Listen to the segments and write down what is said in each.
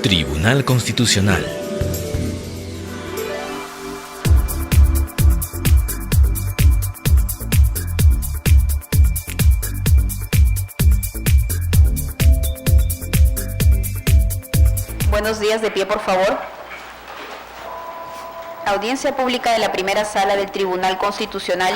Tribunal Constitucional. Buenos días, de pie por favor. Audiencia pública de la primera sala del Tribunal Constitucional,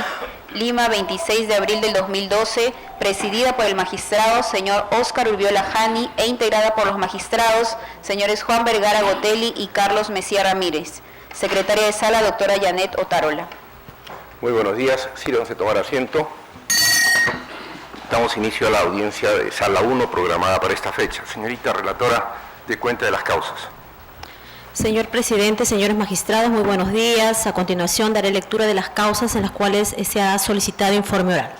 Lima, 26 de abril del 2012, presidida por el magistrado señor Óscar Urbiola Jani e integrada por los magistrados señores Juan Vergara Gotelli y Carlos Mejía Ramírez. Secretaria de sala, doctora Janet Otarola. Muy buenos días, sírvanse tomar asiento. Damos inicio a la audiencia de sala 1 programada para esta fecha. Señorita relatora, de cuenta de las causas. Señor presidente, señores magistrados, muy buenos días. A continuación daré lectura de las causas en las cuales se ha solicitado informe oral.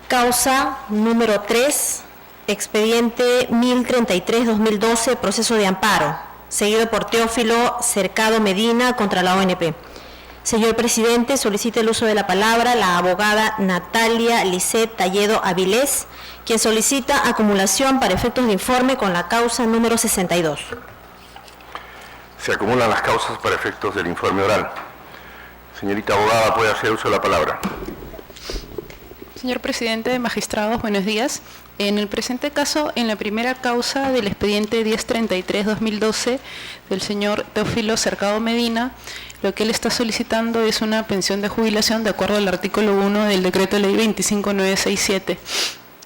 Causa número 3, expediente 1033-2012, proceso de amparo, seguido por Teófilo Cercado Medina contra la ONP. Señor presidente, solicita el uso de la palabra la abogada Natalia Lisset Talledo Avilés, quien solicita acumulación para efectos de informe con la causa número 62. Se acumulan las causas para efectos del informe oral. Señorita abogada, puede hacer uso de la palabra. Señor presidente, magistrados, buenos días. En el presente caso, en la primera causa del expediente 1033-2012 del señor Teófilo Cercado Medina, lo que él está solicitando es una pensión de jubilación de acuerdo al artículo 1 del decreto ley 25967,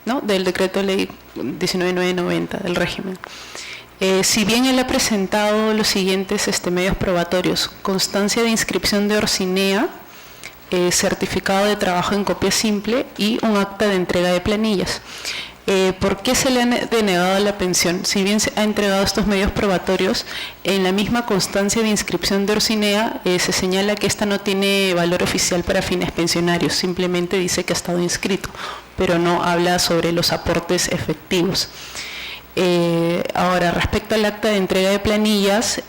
¿no? Del decreto ley 19990 del régimen. Si bien él ha presentado los siguientes medios probatorios: constancia de inscripción de Orcinea, certificado de trabajo en copia simple y un acta de entrega de planillas. ¿Por qué se le ha denegado la pensión? Si bien se ha entregado estos medios probatorios, en la misma constancia de inscripción de Orcinea se señala que esta no tiene valor oficial para fines pensionarios, simplemente dice que ha estado inscrito, pero no habla sobre los aportes efectivos. Ahora, respecto al acta de entrega de planillas,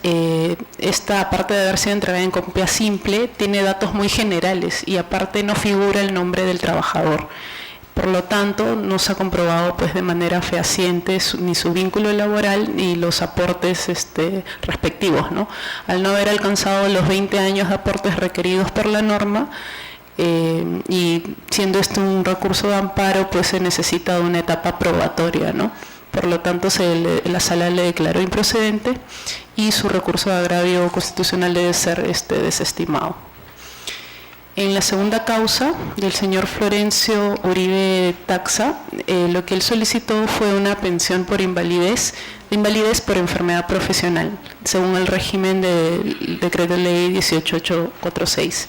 esta, aparte de haber sido entregada en copia simple, tiene datos muy generales y aparte no figura el nombre del trabajador. Por lo tanto, no se ha comprobado pues, de manera fehaciente ni su vínculo laboral ni los aportes respectivos, ¿no? Al no haber alcanzado los 20 años de aportes requeridos por la norma, y siendo esto un recurso de amparo, pues se necesita de una etapa probatoria, ¿no? Por lo tanto, la sala le declaró improcedente y su recurso de agravio constitucional debe ser desestimado. En la segunda causa del señor Florencio Uribe Taxa, lo que él solicitó fue una pensión por invalidez por enfermedad profesional, según el régimen del decreto ley 18846.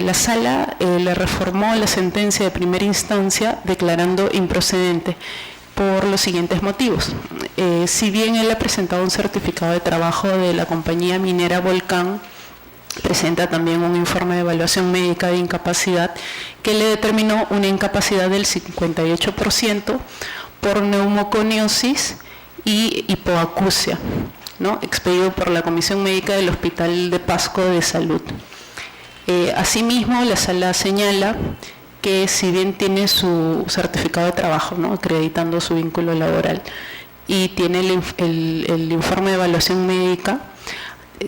La sala le reformó la sentencia de primera instancia declarando improcedente por los siguientes motivos. Si bien él ha presentado un certificado de trabajo de la compañía minera Volcán, presenta también un informe de evaluación médica de incapacidad que le determinó una incapacidad del 58% por neumoconiosis y hipoacusia, ¿no? Expedido por la Comisión Médica del Hospital de Pasco de Salud. Asimismo, la sala señala que si bien tiene su certificado de trabajo, ¿no? Acreditando su vínculo laboral, y tiene el informe de evaluación médica,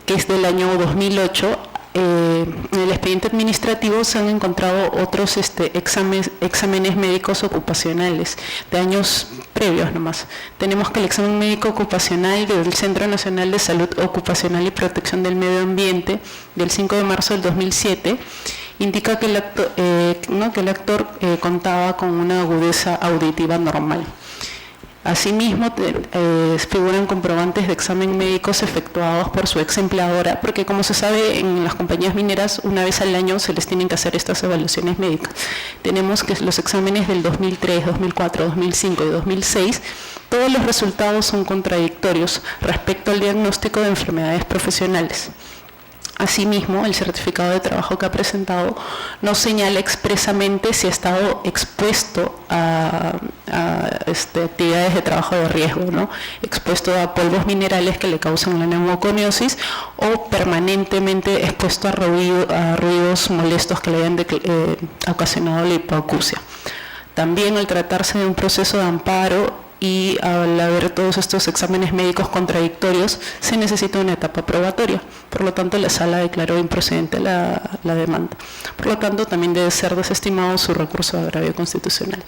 que es del año 2008, en el expediente administrativo se han encontrado otros exámenes médicos ocupacionales de años previos nomás. Tenemos que el examen médico ocupacional del Centro Nacional de Salud Ocupacional y Protección del Medio Ambiente del 5 de marzo del 2007 indica que el actor contaba con una agudeza auditiva normal. Asimismo, figuran comprobantes de examen médicos efectuados por su ex empleadora, porque como se sabe, en las compañías mineras una vez al año se les tienen que hacer estas evaluaciones médicas. Tenemos que los exámenes del 2003, 2004, 2005 y 2006, todos los resultados son contradictorios respecto al diagnóstico de enfermedades profesionales. Asimismo, el certificado de trabajo que ha presentado no señala expresamente si ha estado expuesto a actividades de trabajo de riesgo, ¿no? Expuesto a polvos minerales que le causan la neumoconiosis o permanentemente expuesto a ruidos molestos que le hayan ocasionado la hipoacusia. También, al tratarse de un proceso de amparo y al haber todos estos exámenes médicos contradictorios se necesita una etapa probatoria. Por lo tanto, la sala declaró improcedente la demanda. Por lo tanto, también debe ser desestimado su recurso de agravio constitucional.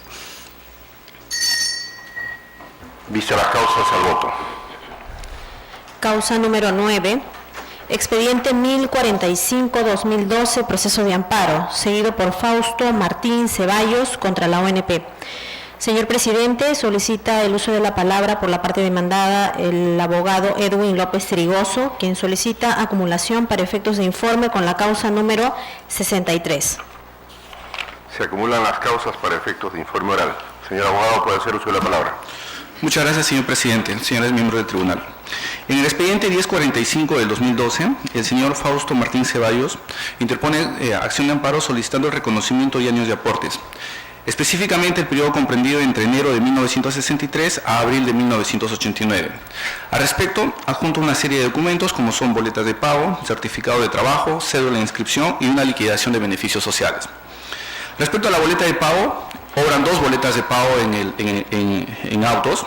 Vistas las causas, al voto. Causa número 9. Expediente 1045-2012, proceso de amparo, seguido por Fausto Martín Ceballos contra la ONP. Señor presidente, solicita el uso de la palabra por la parte demandada el abogado Edwin López Trigoso, quien solicita acumulación para efectos de informe con la causa número 63. Se acumulan las causas para efectos de informe oral. Señor abogado, puede hacer uso de la palabra. Muchas gracias, señor presidente, señores miembros del tribunal. En el expediente 1045 del 2012, el señor Fausto Martín Ceballos interpone acción de amparo solicitando el reconocimiento de años de aportes, específicamente el periodo comprendido entre enero de 1963 a abril de 1989. Al respecto, adjunto una serie de documentos como son boletas de pago, certificado de trabajo, cédula de inscripción y una liquidación de beneficios sociales. Respecto a la boleta de pago, obran dos boletas de pago en autos,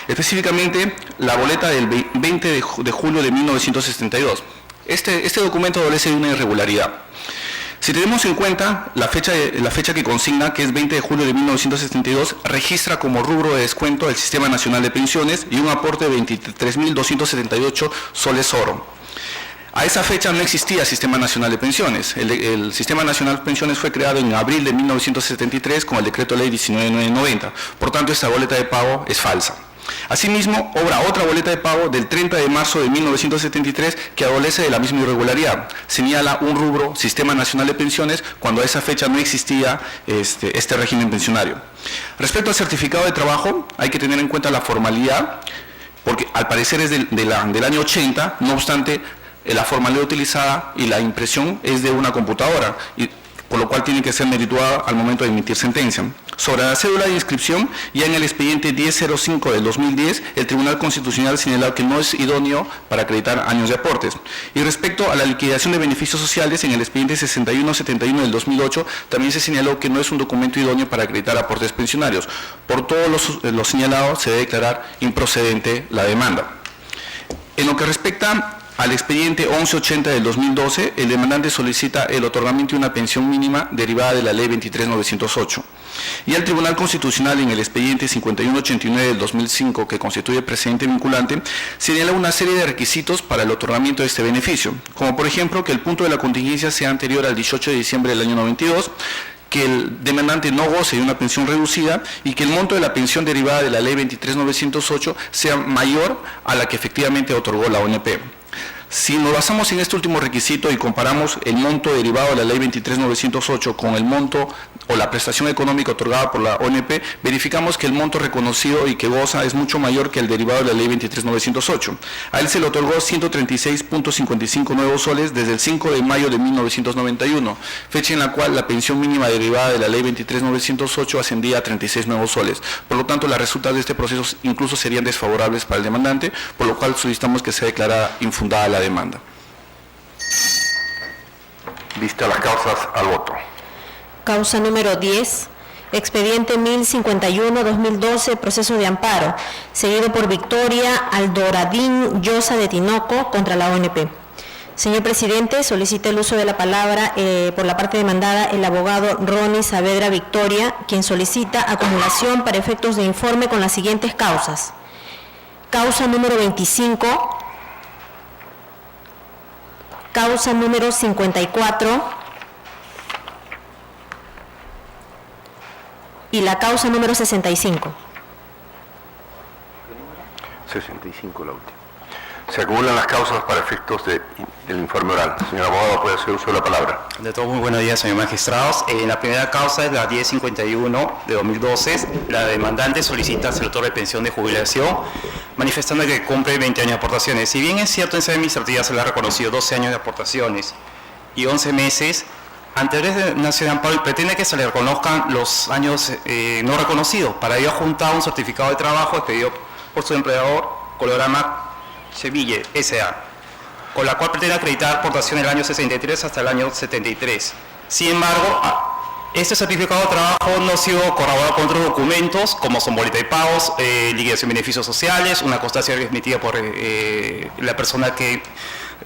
específicamente la boleta del 20 de julio de 1972. Este documento adolece de una irregularidad. Si tenemos en cuenta la fecha que consigna, que es 20 de julio de 1972, registra como rubro de descuento el Sistema Nacional de Pensiones y un aporte de 23.278 soles oro. A esa fecha no existía Sistema Nacional de Pensiones. El Sistema Nacional de Pensiones fue creado en abril de 1973 con el Decreto Ley 19.990. Por tanto, esta boleta de pago es falsa. Asimismo, obra otra boleta de pago del 30 de marzo de 1973 que adolece de la misma irregularidad. Señala un rubro Sistema Nacional de Pensiones cuando a esa fecha no existía este régimen pensionario. Respecto al certificado de trabajo, hay que tener en cuenta la formalidad, porque al parecer es del año 80, no obstante, la formalidad utilizada y la impresión es de una computadora, por lo cual tiene que ser merituada al momento de emitir sentencia. Sobre la cédula de inscripción, ya en el expediente 1005 del 2010, el Tribunal Constitucional señaló que no es idóneo para acreditar años de aportes. Y respecto a la liquidación de beneficios sociales, en el expediente 6171 del 2008, también se señaló que no es un documento idóneo para acreditar aportes pensionarios. Por todo lo señalado, se debe declarar improcedente la demanda. En lo que respecta al expediente 1180 del 2012, el demandante solicita el otorgamiento de una pensión mínima derivada de la Ley 23.908. Y al Tribunal Constitucional, en el expediente 5189 del 2005, que constituye precedente vinculante, señala una serie de requisitos para el otorgamiento de este beneficio, como por ejemplo que el punto de la contingencia sea anterior al 18 de diciembre del año 92, que el demandante no goce de una pensión reducida y que el monto de la pensión derivada de la Ley 23.908 sea mayor a la que efectivamente otorgó la ONP. Si nos basamos en este último requisito y comparamos el monto derivado de la Ley 23.908 con el monto o la prestación económica otorgada por la ONP, verificamos que el monto reconocido y que goza es mucho mayor que el derivado de la Ley 23.908. A él se le otorgó 136.55 nuevos soles desde el 5 de mayo de 1991, fecha en la cual la pensión mínima derivada de la Ley 23.908 ascendía a 36 nuevos soles. Por lo tanto, las resultas de este proceso incluso serían desfavorables para el demandante, por lo cual solicitamos que sea declarada infundada la demanda. Vistas las causas, al voto. Causa número 10, expediente 1051-2012, proceso de amparo, seguido por Victoria Aldoradín Llosa de Tinoco contra la ONP. Señor presidente, solicita el uso de la palabra por la parte demandada el abogado Ronnie Saavedra Victoria, quien solicita acumulación para efectos de informe con las siguientes causas. Causa número 25, causa número 54 y la causa número 65. 65 la última. Se acumulan las causas para efectos del informe oral. Señor abogado, puede hacer uso de la palabra. De todos, muy buenos días, señores magistrados. La primera causa es la 1051 de 2012. La demandante solicita al sector de pensión de jubilación, manifestando que cumple 20 años de aportaciones. Si bien es cierto, en sede administrativa se le ha reconocido 12 años de aportaciones y 11 meses, ante el Nacional Amparo pretende que se le reconozcan los años no reconocidos. Para ello ha juntado un certificado de trabajo expedido por su empleador, Colorama Cheville S.A., con la cual pretende acreditar aportación del año 63 hasta el año 73. Sin embargo, Este certificado de trabajo no ha sido corroborado con otros documentos, como son boleta de pagos, liquidación de beneficios sociales, una constancia emitida por la persona que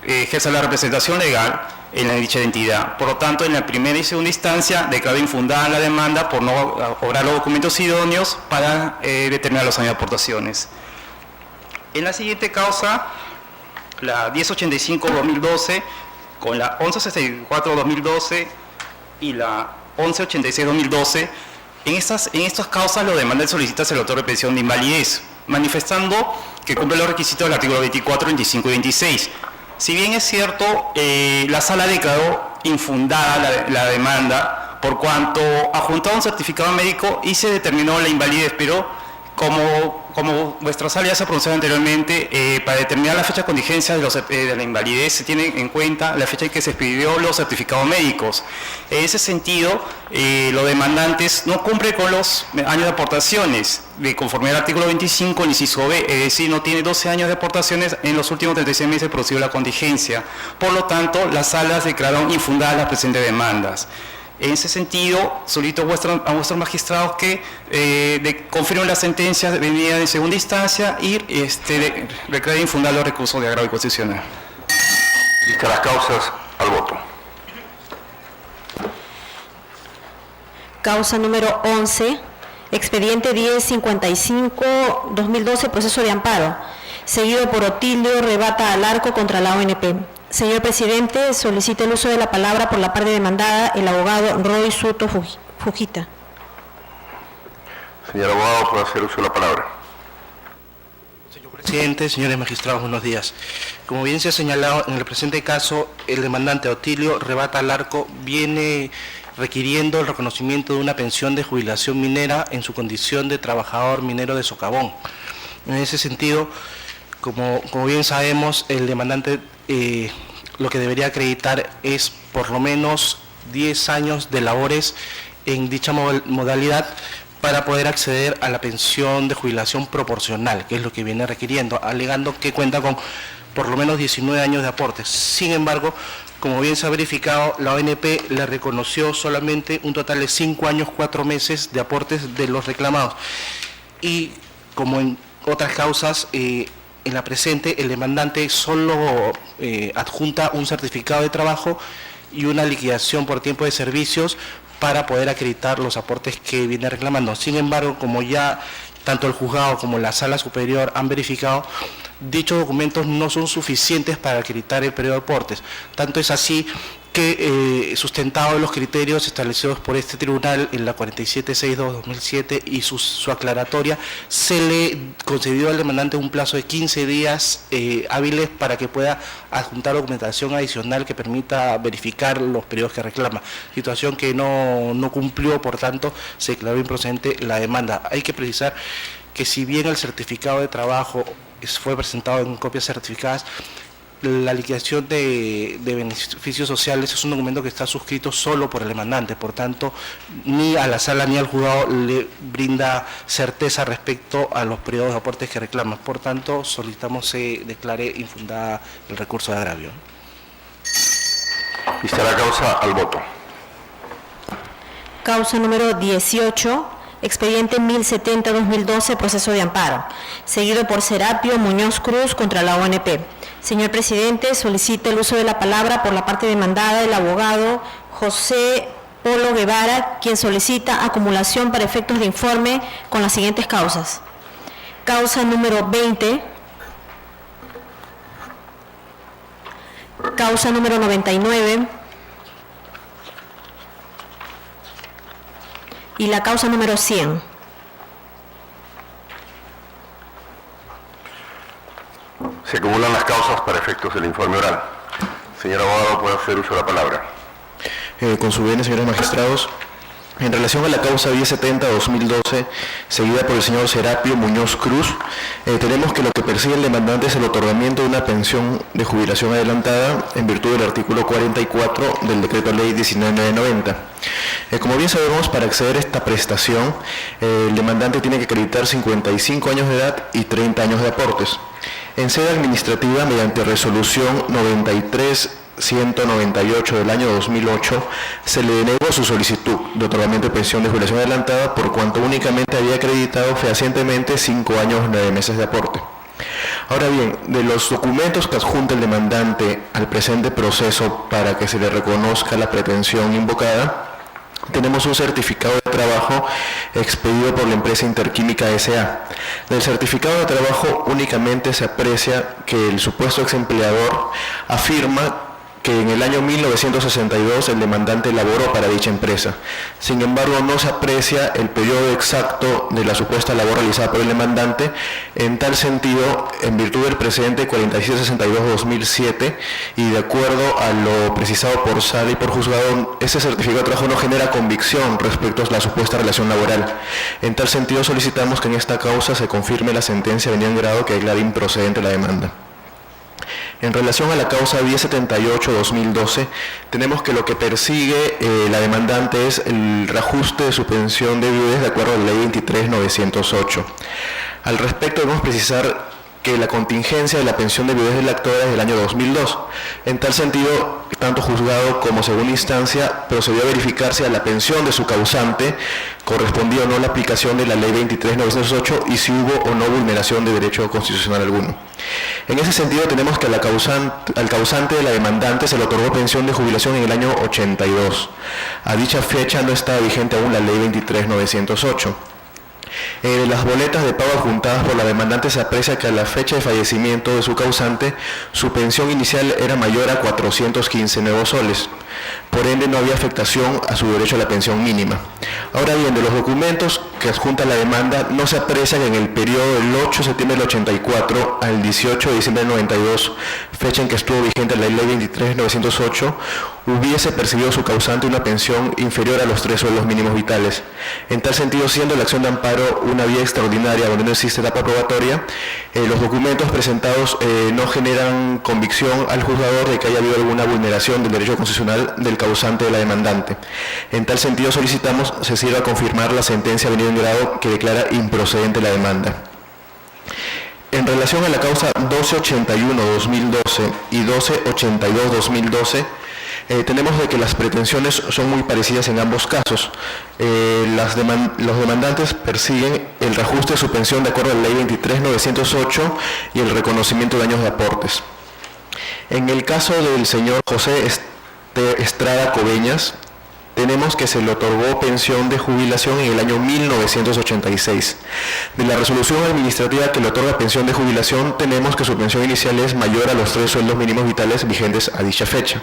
ejerce la representación legal en la dicha entidad. Por lo tanto, en la primera y segunda instancia declaró infundada la demanda por no obrar los documentos idóneos para determinar los años de aportaciones. En la siguiente causa, la 1085-2012, con la 1164-2012 y la 1186-2012, en estas causas lo demanda el solicitante el autor de pensión de invalidez, manifestando que cumple los requisitos del artículo 24, 25 y 26. Si bien es cierto, la sala declaró infundada la demanda por cuanto adjuntaba un certificado médico y se determinó la invalidez, pero como vuestra sala ya se pronunció anteriormente, para determinar la fecha de contingencia de la invalidez se tiene en cuenta la fecha en que se expidió los certificados médicos. En ese sentido, los demandantes no cumplen con los años de aportaciones de conforme al artículo 25, inciso B, es decir, no tiene 12 años de aportaciones en los últimos 36 meses producido la contingencia. Por lo tanto, las salas declararon infundadas las presentes demandas. En ese sentido, solicito a vuestros magistrados que confirmen las sentencias venidas en segunda instancia y declaren infundar los recursos de agravio constitucional. Listas las causas, al voto. Causa número 11, expediente 1055-2012, proceso de amparo, seguido por Otilio Rebata Alarco contra la ONP. Señor presidente, solicita el uso de la palabra por la parte demandada, el abogado Roy Suto Fujita. Señor abogado, puede hacer uso de la palabra. Señor presidente, señores magistrados, buenos días. Como bien se ha señalado, en el presente caso, el demandante Otilio Rebata Alarco viene requiriendo el reconocimiento de una pensión de jubilación minera en su condición de trabajador minero de socavón. En ese sentido, como bien sabemos, el demandante lo que debería acreditar es por lo menos 10 años de labores en dicha modalidad para poder acceder a la pensión de jubilación proporcional, que es lo que viene requiriendo, alegando que cuenta con por lo menos 19 años de aportes. Sin embargo, como bien se ha verificado, la ONP le reconoció solamente un total de 5 años, 4 meses de aportes de los reclamados. Y como en otras causas, en la presente, el demandante solo adjunta un certificado de trabajo y una liquidación por tiempo de servicios para poder acreditar los aportes que viene reclamando. Sin embargo, como ya tanto el juzgado como la sala superior han verificado, dichos documentos no son suficientes para acreditar el periodo de aportes. Tanto es así que, sustentado en los criterios establecidos por este tribunal en la 4762-2007 y su aclaratoria, se le concedió al demandante un plazo de 15 días hábiles para que pueda adjuntar documentación adicional que permita verificar los periodos que reclama, situación que no cumplió, por tanto se declaró improcedente la demanda. Hay que precisar que si bien el certificado de trabajo fue presentado en copias certificadas, la liquidación de beneficios sociales es un documento que está suscrito solo por el demandante, por tanto, ni a la sala ni al juzgado le brinda certeza respecto a los periodos de aportes que reclama. Por tanto, solicitamos se declare infundada el recurso de agravio. Lista la causa, al voto. Causa número 18, expediente 1070-2012, proceso de amparo, seguido por Serapio Muñoz Cruz contra la ONP. Señor presidente, solicita el uso de la palabra por la parte demandada el abogado José Polo Guevara, quien solicita acumulación para efectos de informe con las siguientes causas. Causa número 20, causa número 99 y la causa número 100. Se acumulan las causas para efectos del informe oral. Señor abogado, puede hacer uso de la palabra. Con su bien, señores magistrados, en relación a la causa 1070-2012, seguida por el señor Serapio Muñoz Cruz, tenemos que lo que persigue el demandante es el otorgamiento de una pensión de jubilación adelantada en virtud del artículo 44 del decreto ley 1990. Como bien sabemos, para acceder a esta prestación, el demandante tiene que acreditar 55 años de edad y 30 años de aportes. En sede administrativa, mediante resolución 93 198 del año 2008, se le denegó su solicitud de otorgamiento de pensión de jubilación adelantada por cuanto únicamente había acreditado fehacientemente 5 años 9 meses de aporte. Ahora bien, de los documentos que adjunta el demandante al presente proceso para que se le reconozca la pretensión invocada, tenemos un certificado de trabajo expedido por la empresa Interquímica S.A. Del certificado de trabajo únicamente se aprecia que el supuesto ex empleador afirma que en el año 1962 el demandante laboró para dicha empresa. Sin embargo, no se aprecia el periodo exacto de la supuesta labor realizada por el demandante. En tal sentido, en virtud del precedente 4762-2007 y de acuerdo a lo precisado por sala y por juzgado, ese certificado de trabajo no genera convicción respecto a la supuesta relación laboral. En tal sentido, solicitamos que en esta causa se confirme la sentencia venida en grado que declara improcedente la demanda. En relación a la causa 1078-2012, tenemos que lo que persigue la demandante es el reajuste de su pensión de viudez de acuerdo a la ley 23.908. Al respecto debemos precisar que la contingencia de la pensión de viudez del actor es del año 2002. En tal sentido, tanto juzgado como segunda instancia procedió a verificar si a la pensión de su causante correspondía o no la aplicación de la ley 23.908 y si hubo o no vulneración de derecho constitucional alguno. En ese sentido tenemos que al causante de la demandante se le otorgó pensión de jubilación en el año 82. A dicha fecha no estaba vigente aún la ley 23.908. De las boletas de pago adjuntadas por la demandante se aprecia que a la fecha de fallecimiento de su causante, su pensión inicial era mayor a 415 nuevos soles. Por ende, no había afectación a su derecho a la pensión mínima. Ahora bien, de los documentos que adjunta la demanda, no se aprecia que en el periodo del 8 de septiembre del 84 al 18 de diciembre del 92, fecha en que estuvo vigente la ley 23.908, hubiese percibido su causante una pensión inferior a los 3 sueldos mínimos vitales. En tal sentido, siendo la acción de amparo una vía extraordinaria donde no existe etapa probatoria, los documentos presentados no generan convicción al juzgador de que haya habido alguna vulneración del derecho constitucional del causante de la demandante. En tal sentido, solicitamos se sirva a confirmar la sentencia venida en grado que declara improcedente la demanda. En relación a la causa 1281-2012 y 1282-2012, tenemos de que las pretensiones son muy parecidas en ambos casos. Los demandantes persiguen el reajuste de su pensión de acuerdo a la ley 23.908 y el reconocimiento de daños de aportes. En el caso del señor José Estrada Coveñas, tenemos que se le otorgó pensión de jubilación en el año 1986. De la resolución administrativa que le otorga pensión de jubilación, tenemos que su pensión inicial es mayor a los 3 sueldos mínimos vitales vigentes a dicha fecha.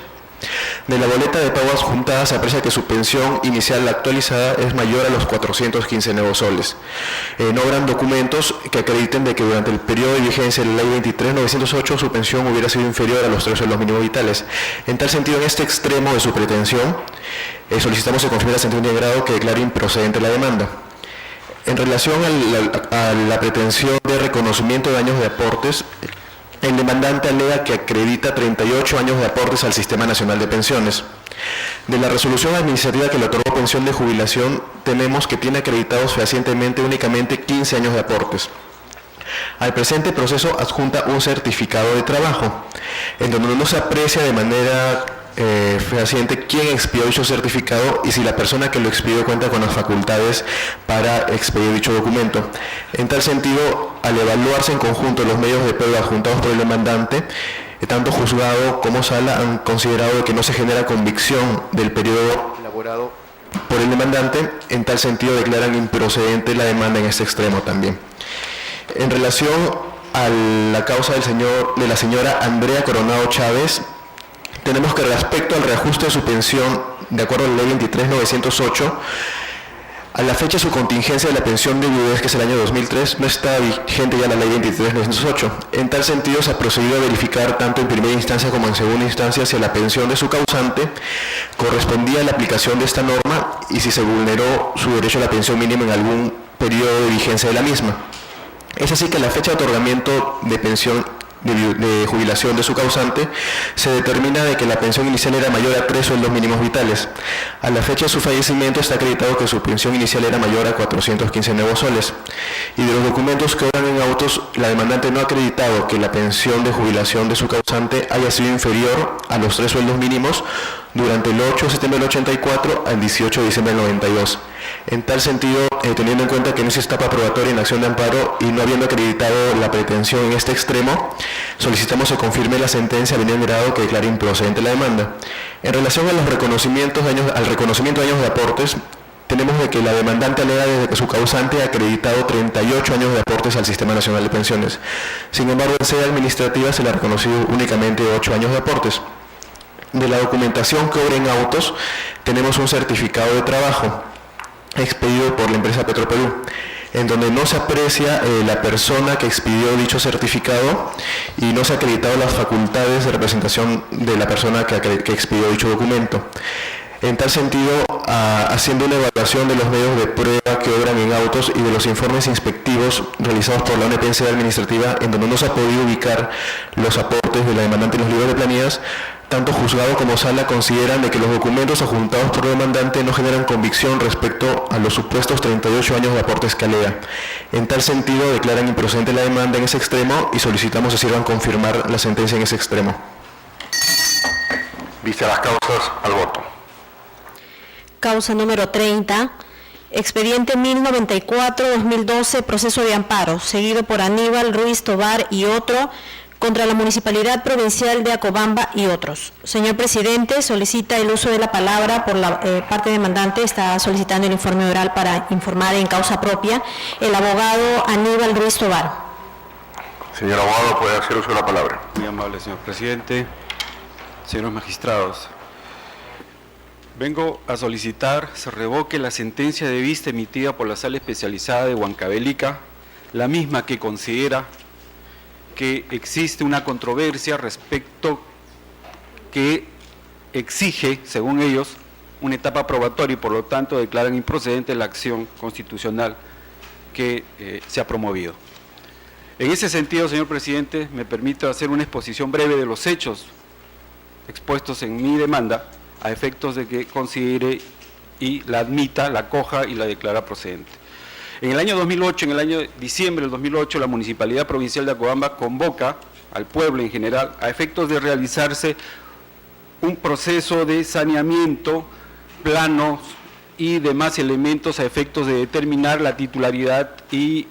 De la boleta de pago adjuntada se aprecia que su pensión inicial actualizada es mayor a los 415 nuevos soles. No habrán documentos que acrediten de que durante el periodo de vigencia de la ley 23.908 su pensión hubiera sido inferior a los 3 sueldos mínimos vitales. En tal sentido, en este extremo de su pretensión, solicitamos se confirme la sentencia de grado que declare improcedente la demanda. En relación a la pretensión de reconocimiento de daños de aportes, el demandante alega que acredita 38 años de aportes al Sistema Nacional de Pensiones. De la resolución administrativa que le otorgó pensión de jubilación, tenemos que tiene acreditados fehacientemente únicamente 15 años de aportes. Al presente proceso adjunta un certificado de trabajo, en donde no se aprecia de manera fehaciente quién expidió dicho certificado y si la persona que lo expidió cuenta con las facultades para expedir dicho documento. En tal sentido, al evaluarse en conjunto los medios de prueba adjuntados por el demandante, tanto juzgado como sala han considerado que no se genera convicción del periodo elaborado por el demandante. En tal sentido, declaran improcedente la demanda en este extremo también. En relación a la causa de la señora Andrea Coronado Chávez, tenemos que respecto al reajuste de su pensión, de acuerdo a la ley 23.908, a la fecha de su contingencia de la pensión de viudez, que es el año 2003, no está vigente ya la ley 23.908. En tal sentido, se ha procedido a verificar tanto en primera instancia como en segunda instancia si a la pensión de su causante correspondía a la aplicación de esta norma y si se vulneró su derecho a la pensión mínima en algún periodo de vigencia de la misma. Es así que a la fecha de otorgamiento de pensión de jubilación de su causante, se determina de que la pensión inicial era mayor a 3 sueldos mínimos vitales. A la fecha de su fallecimiento está acreditado que su pensión inicial era mayor a 415 nuevos soles. Y de los documentos que obran en autos, la demandante no ha acreditado que la pensión de jubilación de su causante haya sido inferior a los 3 sueldos mínimos durante el 8 de septiembre del 84 al 18 de diciembre del 92. En tal sentido, teniendo en cuenta que no es etapa probatoria en acción de amparo y no habiendo acreditado la pretensión en este extremo, solicitamos se confirme la sentencia venido en grado que declare improcedente la demanda. En relación a los reconocimientos de años, al reconocimiento de años de aportes, tenemos de que la demandante alega desde que su causante ha acreditado 38 años de aportes al Sistema Nacional de Pensiones. Sin embargo, en sede administrativa se le ha reconocido únicamente 8 años de aportes. De la documentación que obra en autos, tenemos un certificado de trabajo expedido por la empresa Petroperú, en donde no se aprecia la persona que expidió dicho certificado y no se ha acreditado las facultades de representación de la persona que expidió dicho documento. En tal sentido, haciendo una evaluación de los medios de prueba que obran en autos y de los informes inspectivos realizados por la ONP en sede administrativa, en donde no se ha podido ubicar los aportes de la demandante en los libros de planillas, tanto juzgado como sala consideran de que los documentos adjuntados por la demandante no generan convicción respecto a los supuestos 38 años de aportes que alega. En tal sentido, declaran improcedente la demanda en ese extremo y solicitamos se sirvan confirmar la sentencia en ese extremo. Vista las causas, al voto. Causa número 30, expediente 1094-2012, proceso de amparo, seguido por Aníbal Ruiz Tobar y otro, contra la Municipalidad Provincial de Acobamba y otros. Señor Presidente, solicita el uso de la palabra por la parte demandante, está solicitando el informe oral para informar en causa propia el abogado Aníbal Ruiz Tobar. Señor abogado, puede hacer uso de la palabra. Muy amable, señor presidente. Señores magistrados, vengo a solicitar se revoque la sentencia de vista emitida por la Sala Especializada de Huancavelica, la misma que considera que existe una controversia respecto que exige, según ellos, una etapa probatoria y por lo tanto declaran improcedente la acción constitucional que se ha promovido. En ese sentido, señor presidente, me permito hacer una exposición breve de los hechos expuestos en mi demanda a efectos de que considere y la admita, la acoja y la declara procedente. En el año 2008, en el año diciembre del 2008, la Municipalidad Provincial de Acobamba convoca al pueblo en general a efectos de realizarse un proceso de saneamiento, planos y demás elementos a efectos de determinar la titularidad y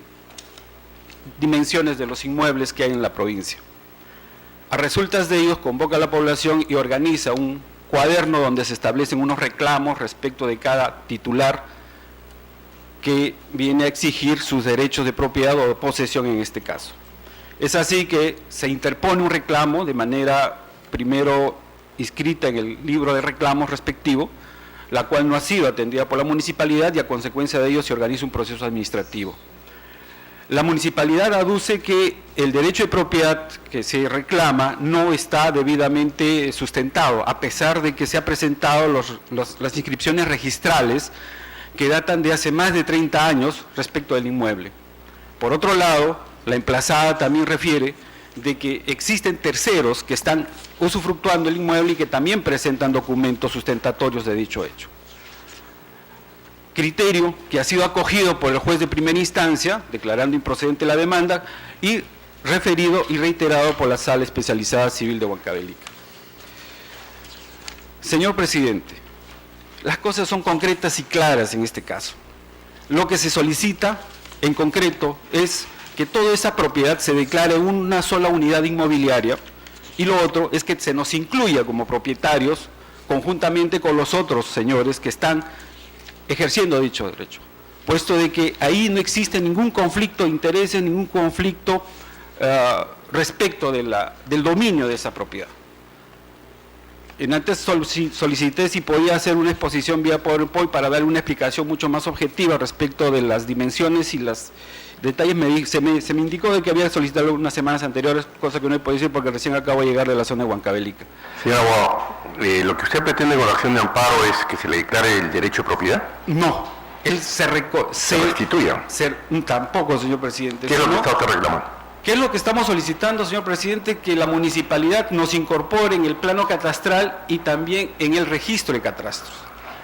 dimensiones de los inmuebles que hay en la provincia. A resultas de ellos convoca a la población y organiza un cuaderno donde se establecen unos reclamos respecto de cada titular que viene a exigir sus derechos de propiedad o de posesión en este caso. Es así que se interpone un reclamo de manera primero inscrita en el libro de reclamos respectivo, la cual no ha sido atendida por la municipalidad y a consecuencia de ello se organiza un proceso administrativo. La municipalidad aduce que el derecho de propiedad que se reclama no está debidamente sustentado, a pesar de que se han presentado las inscripciones registrales que datan de hace más de 30 años respecto del inmueble. Por otro lado, la emplazada también refiere de que existen terceros que están usufructuando el inmueble y que también presentan documentos sustentatorios de dicho hecho. Criterio que ha sido acogido por el juez de primera instancia, declarando improcedente la demanda, y referido y reiterado por la Sala Especializada Civil de Huancavelica. Señor presidente, las cosas son concretas y claras en este caso. Lo que se solicita en concreto es que toda esa propiedad se declare una sola unidad inmobiliaria y lo otro es que se nos incluya como propietarios conjuntamente con los otros señores que están ejerciendo dicho derecho, puesto de que ahí no existe ningún conflicto de intereses, ningún conflicto respecto del dominio de esa propiedad. Antes solicité si podía hacer una exposición vía PowerPoint para dar una explicación mucho más objetiva respecto de las dimensiones y los detalles. Se me indicó de que había solicitado unas semanas anteriores, cosa que no he podido decir porque recién acabo de llegar de la zona de Huancavelica. Señor abogado, ¿lo que usted pretende con la acción de amparo es que se le declare el derecho de propiedad? No, él se restituya. Tampoco, señor presidente. ¿Qué es lo que está usted reclamando? ¿Qué es lo que estamos solicitando, señor presidente? Que la municipalidad nos incorpore en el plano catastral y también en el registro de catastros,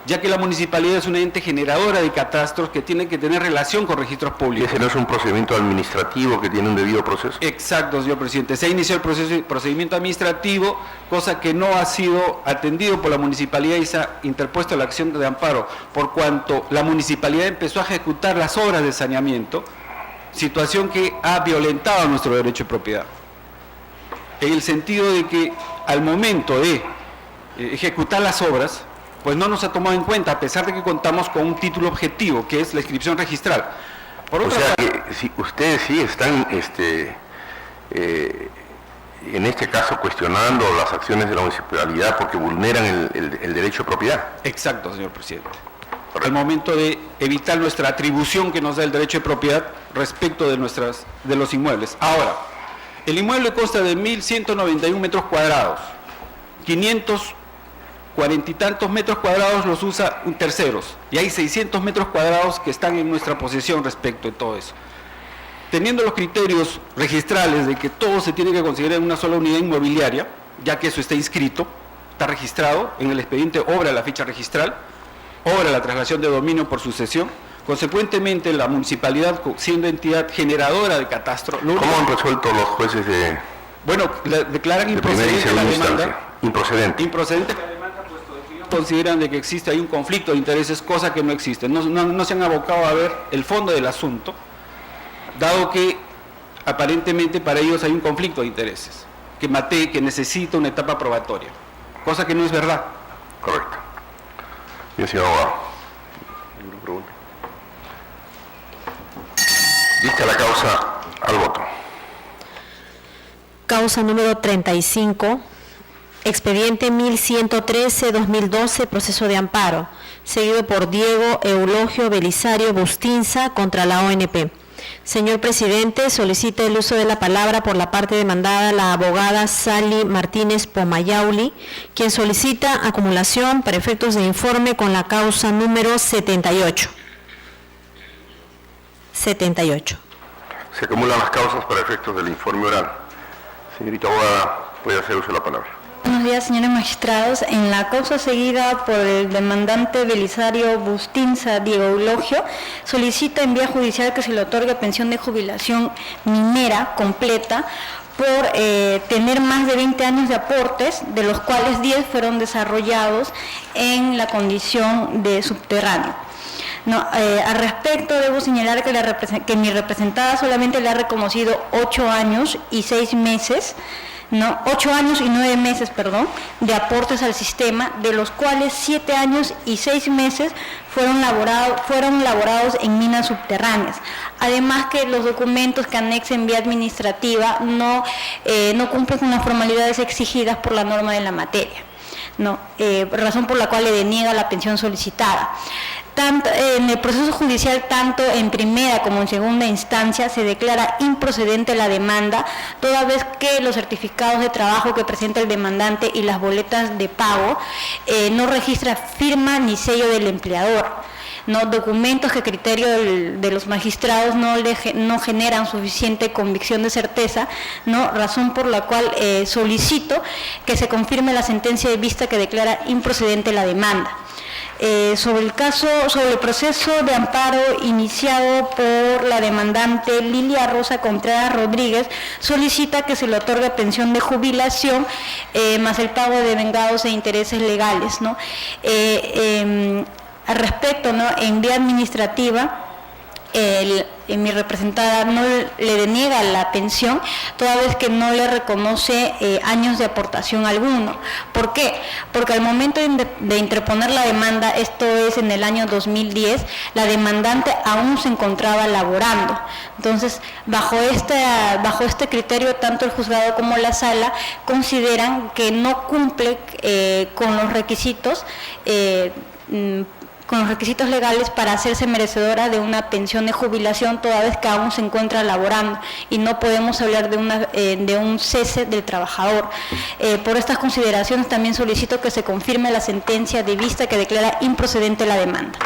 ya que la municipalidad es una ente generadora de catastros que tiene que tener relación con registros ¿Y públicos. ese no es un procedimiento administrativo que tiene un debido proceso? Exacto, señor presidente. Se ha iniciado el procedimiento administrativo, cosa que no ha sido atendido por la municipalidad y se ha interpuesto la acción de amparo, por cuanto la municipalidad empezó a ejecutar las obras de saneamiento, situación que ha violentado nuestro derecho de propiedad. En el sentido de que al momento de ejecutar las obras, pues no nos ha tomado en cuenta, a pesar de que contamos con un título objetivo, que es la inscripción registral. Por O otra sea parte, que si ustedes sí están en este caso cuestionando las acciones de la municipalidad porque vulneran el derecho de propiedad. exacto, señor presidente. Al momento de evitar nuestra atribución que nos da el derecho de propiedad respecto de los inmuebles. Ahora, el inmueble consta de 1.191 metros cuadrados, 540 y tantos metros cuadrados los usa terceros, y hay 600 metros cuadrados que están en nuestra posesión respecto de todo eso. Teniendo los criterios registrales de que todo se tiene que considerar en una sola unidad inmobiliaria, ya que eso está inscrito, está registrado en el expediente, obra la ficha registral, obra la traslación de dominio por sucesión. Consecuentemente, la municipalidad, siendo entidad generadora de catastro, ¿Cómo han resuelto los jueces de bueno, declaran primera y improcedente la segunda demanda. instancia? Improcedente. Improcedente la demanda, puesto de que ellos consideran de que existe ahí un conflicto de intereses, cosa que no existe. No se han abocado a ver el fondo del asunto, dado que aparentemente para ellos hay un conflicto de intereses, que necesita una etapa probatoria, cosa que no es verdad. Correcto. Bien, señor abogado. ¿Alguna pregunta? Vista la causa, al voto. Causa número 35, expediente 1113-2012, proceso de amparo, seguido por Diego Eulogio Belisario Bustinza contra la ONP. Señor presidente, solicita el uso de la palabra por la parte demandada la abogada Sally Martínez Pomayauli, quien solicita acumulación para efectos de informe con la causa número 78. Se acumulan las causas para efectos del informe oral. Señorita abogada, puede hacer uso de la palabra. Buenos días, señores magistrados. En la causa seguida por el demandante Belisario Bustinza Diego Eulogio, solicita en vía judicial que se le otorgue pensión de jubilación minera completa por tener más de 20 años de aportes, de los cuales 10 fueron desarrollados en la condición de subterráneo. No, al respecto debo señalar que mi representada solamente le ha reconocido 8 años y 6 meses, no, 8 años y 9 meses, de aportes al sistema, de los cuales 7 años y 6 meses fueron laborados en minas subterráneas. Además que los documentos que anexa en vía administrativa no cumplen con las formalidades exigidas por la norma de la materia, razón por la cual le deniega la pensión solicitada. En el proceso judicial, tanto en primera como en segunda instancia, se declara improcedente la demanda, toda vez que los certificados de trabajo que presenta el demandante y las boletas de pago no registra firma ni sello del empleador. Documentos que a criterio de los magistrados no generan suficiente convicción de certeza, razón por la cual solicito que se confirme la sentencia de vista que declara improcedente la demanda. Sobre el proceso de amparo iniciado por la demandante Lilia Rosa Contreras Rodríguez, solicita que se le otorgue pensión de jubilación más el pago de vengados e intereses legales. Al respecto, en vía administrativa, mi representada no le deniega la pensión, toda vez que no le reconoce años de aportación alguno. ¿Por qué? Porque al momento de interponer la demanda, esto es en el año 2010, la demandante aún se encontraba laborando. Entonces, bajo este criterio, tanto el juzgado como la sala consideran que no cumple con los requisitos legales para hacerse merecedora de una pensión de jubilación, toda vez que aún se encuentra laborando, y no podemos hablar de un cese del trabajador. Por estas consideraciones también solicito que se confirme la sentencia de vista que declara improcedente la demanda.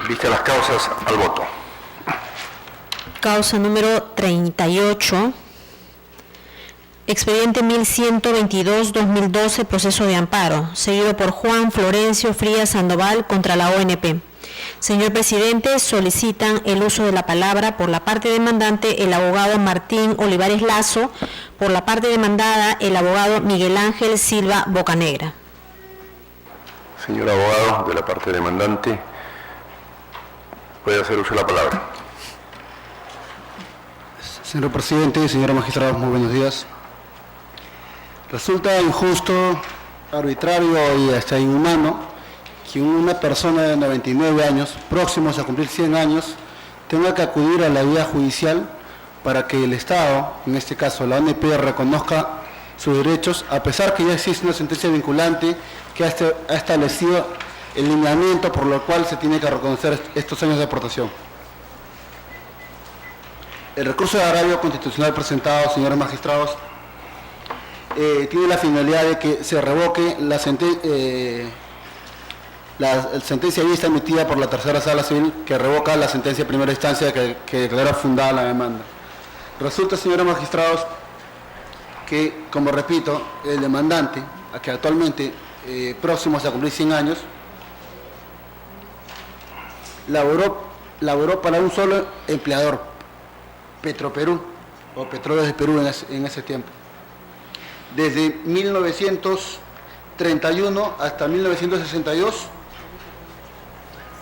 Vista las causas, al voto. Causa número 38. Expediente 1122-2012, proceso de amparo, seguido por Juan Florencio Frías Sandoval contra la ONP. Señor presidente, solicitan el uso de la palabra por la parte demandante el abogado Martín Olivares Lazo, por la parte demandada el abogado Miguel Ángel Silva Bocanegra. Señor abogado de la parte demandante, puede hacer uso de la palabra. Señor presidente, señora magistrada, muy buenos días. Resulta injusto, arbitrario y hasta inhumano que una persona de 99 años, próximos a cumplir 100 años, tenga que acudir a la vía judicial para que el Estado, en este caso la ONP, reconozca sus derechos, a pesar que ya existe una sentencia vinculante que ha establecido el lineamiento por lo cual se tiene que reconocer estos años de aportación. El recurso de agravio constitucional presentado, señores magistrados, tiene la finalidad de que se revoque la sentencia vista emitida por la tercera sala civil que revoca la sentencia de primera instancia que declara fundada la demanda. Resulta, señores magistrados, que, como repito, el demandante, que actualmente próximos a cumplir 100 años, laboró para un solo empleador, Petroperú, o Petróleos de Perú en ese tiempo. Desde 1931 hasta 1962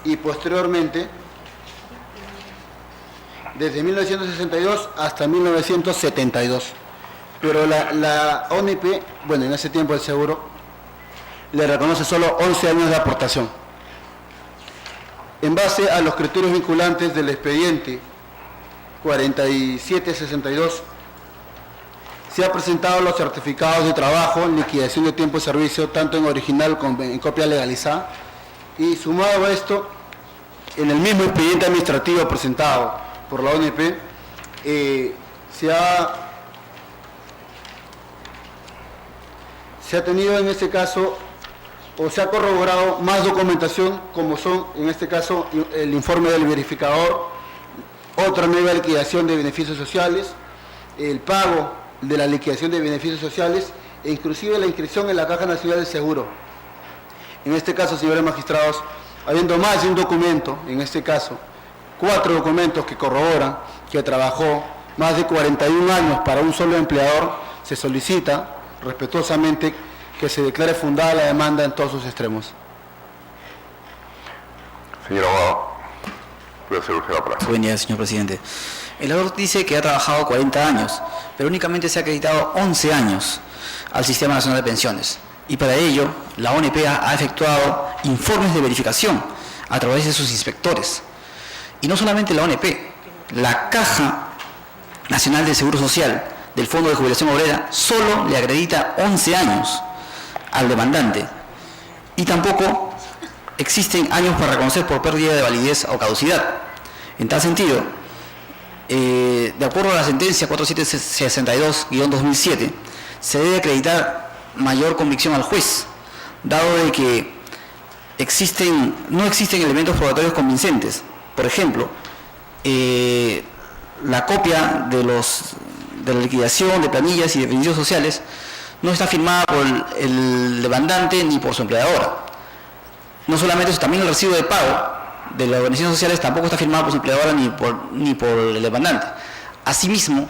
y posteriormente desde 1962 hasta 1972. Pero la ONP, bueno, en ese tiempo el seguro, le reconoce solo 11 años de aportación. En base a los criterios vinculantes del expediente 4762, se han presentado los certificados de trabajo, liquidación de tiempo de servicio, tanto en original como en copia legalizada, y sumado a esto, en el mismo expediente administrativo presentado por la ONP, se ha tenido en este caso, o se ha corroborado más documentación, como son, en este caso, el informe del verificador, otra nueva liquidación de beneficios sociales, el pago de la liquidación de beneficios sociales e inclusive la inscripción en la Caja Nacional del Seguro. En este caso, señores magistrados, habiendo más de un documento, en este caso, 4 documentos que corroboran que trabajó más de 41 años para un solo empleador, se solicita respetuosamente que se declare fundada la demanda en todos sus extremos. Señor abogado, puede hacer usted la palabra. Buen día, señor presidente. El autor dice que ha trabajado 40 años, pero únicamente se ha acreditado 11 años al Sistema Nacional de Pensiones. Y para ello, la ONP ha efectuado informes de verificación a través de sus inspectores. Y no solamente la ONP, la Caja Nacional de Seguro Social del Fondo de Jubilación Obrera solo le acredita 11 años al demandante. Y tampoco existen años para reconocer por pérdida de validez o caducidad. En tal sentido, de acuerdo a la sentencia 4762-2007, se debe acreditar mayor convicción al juez, dado de que no existen elementos probatorios convincentes. Por ejemplo, la copia de la liquidación de planillas y de beneficios sociales no está firmada por el demandante ni por su empleadora. No solamente eso, también el recibo de pago de las beneficios sociales tampoco está firmado por su empleadora ni por el demandante. Asimismo,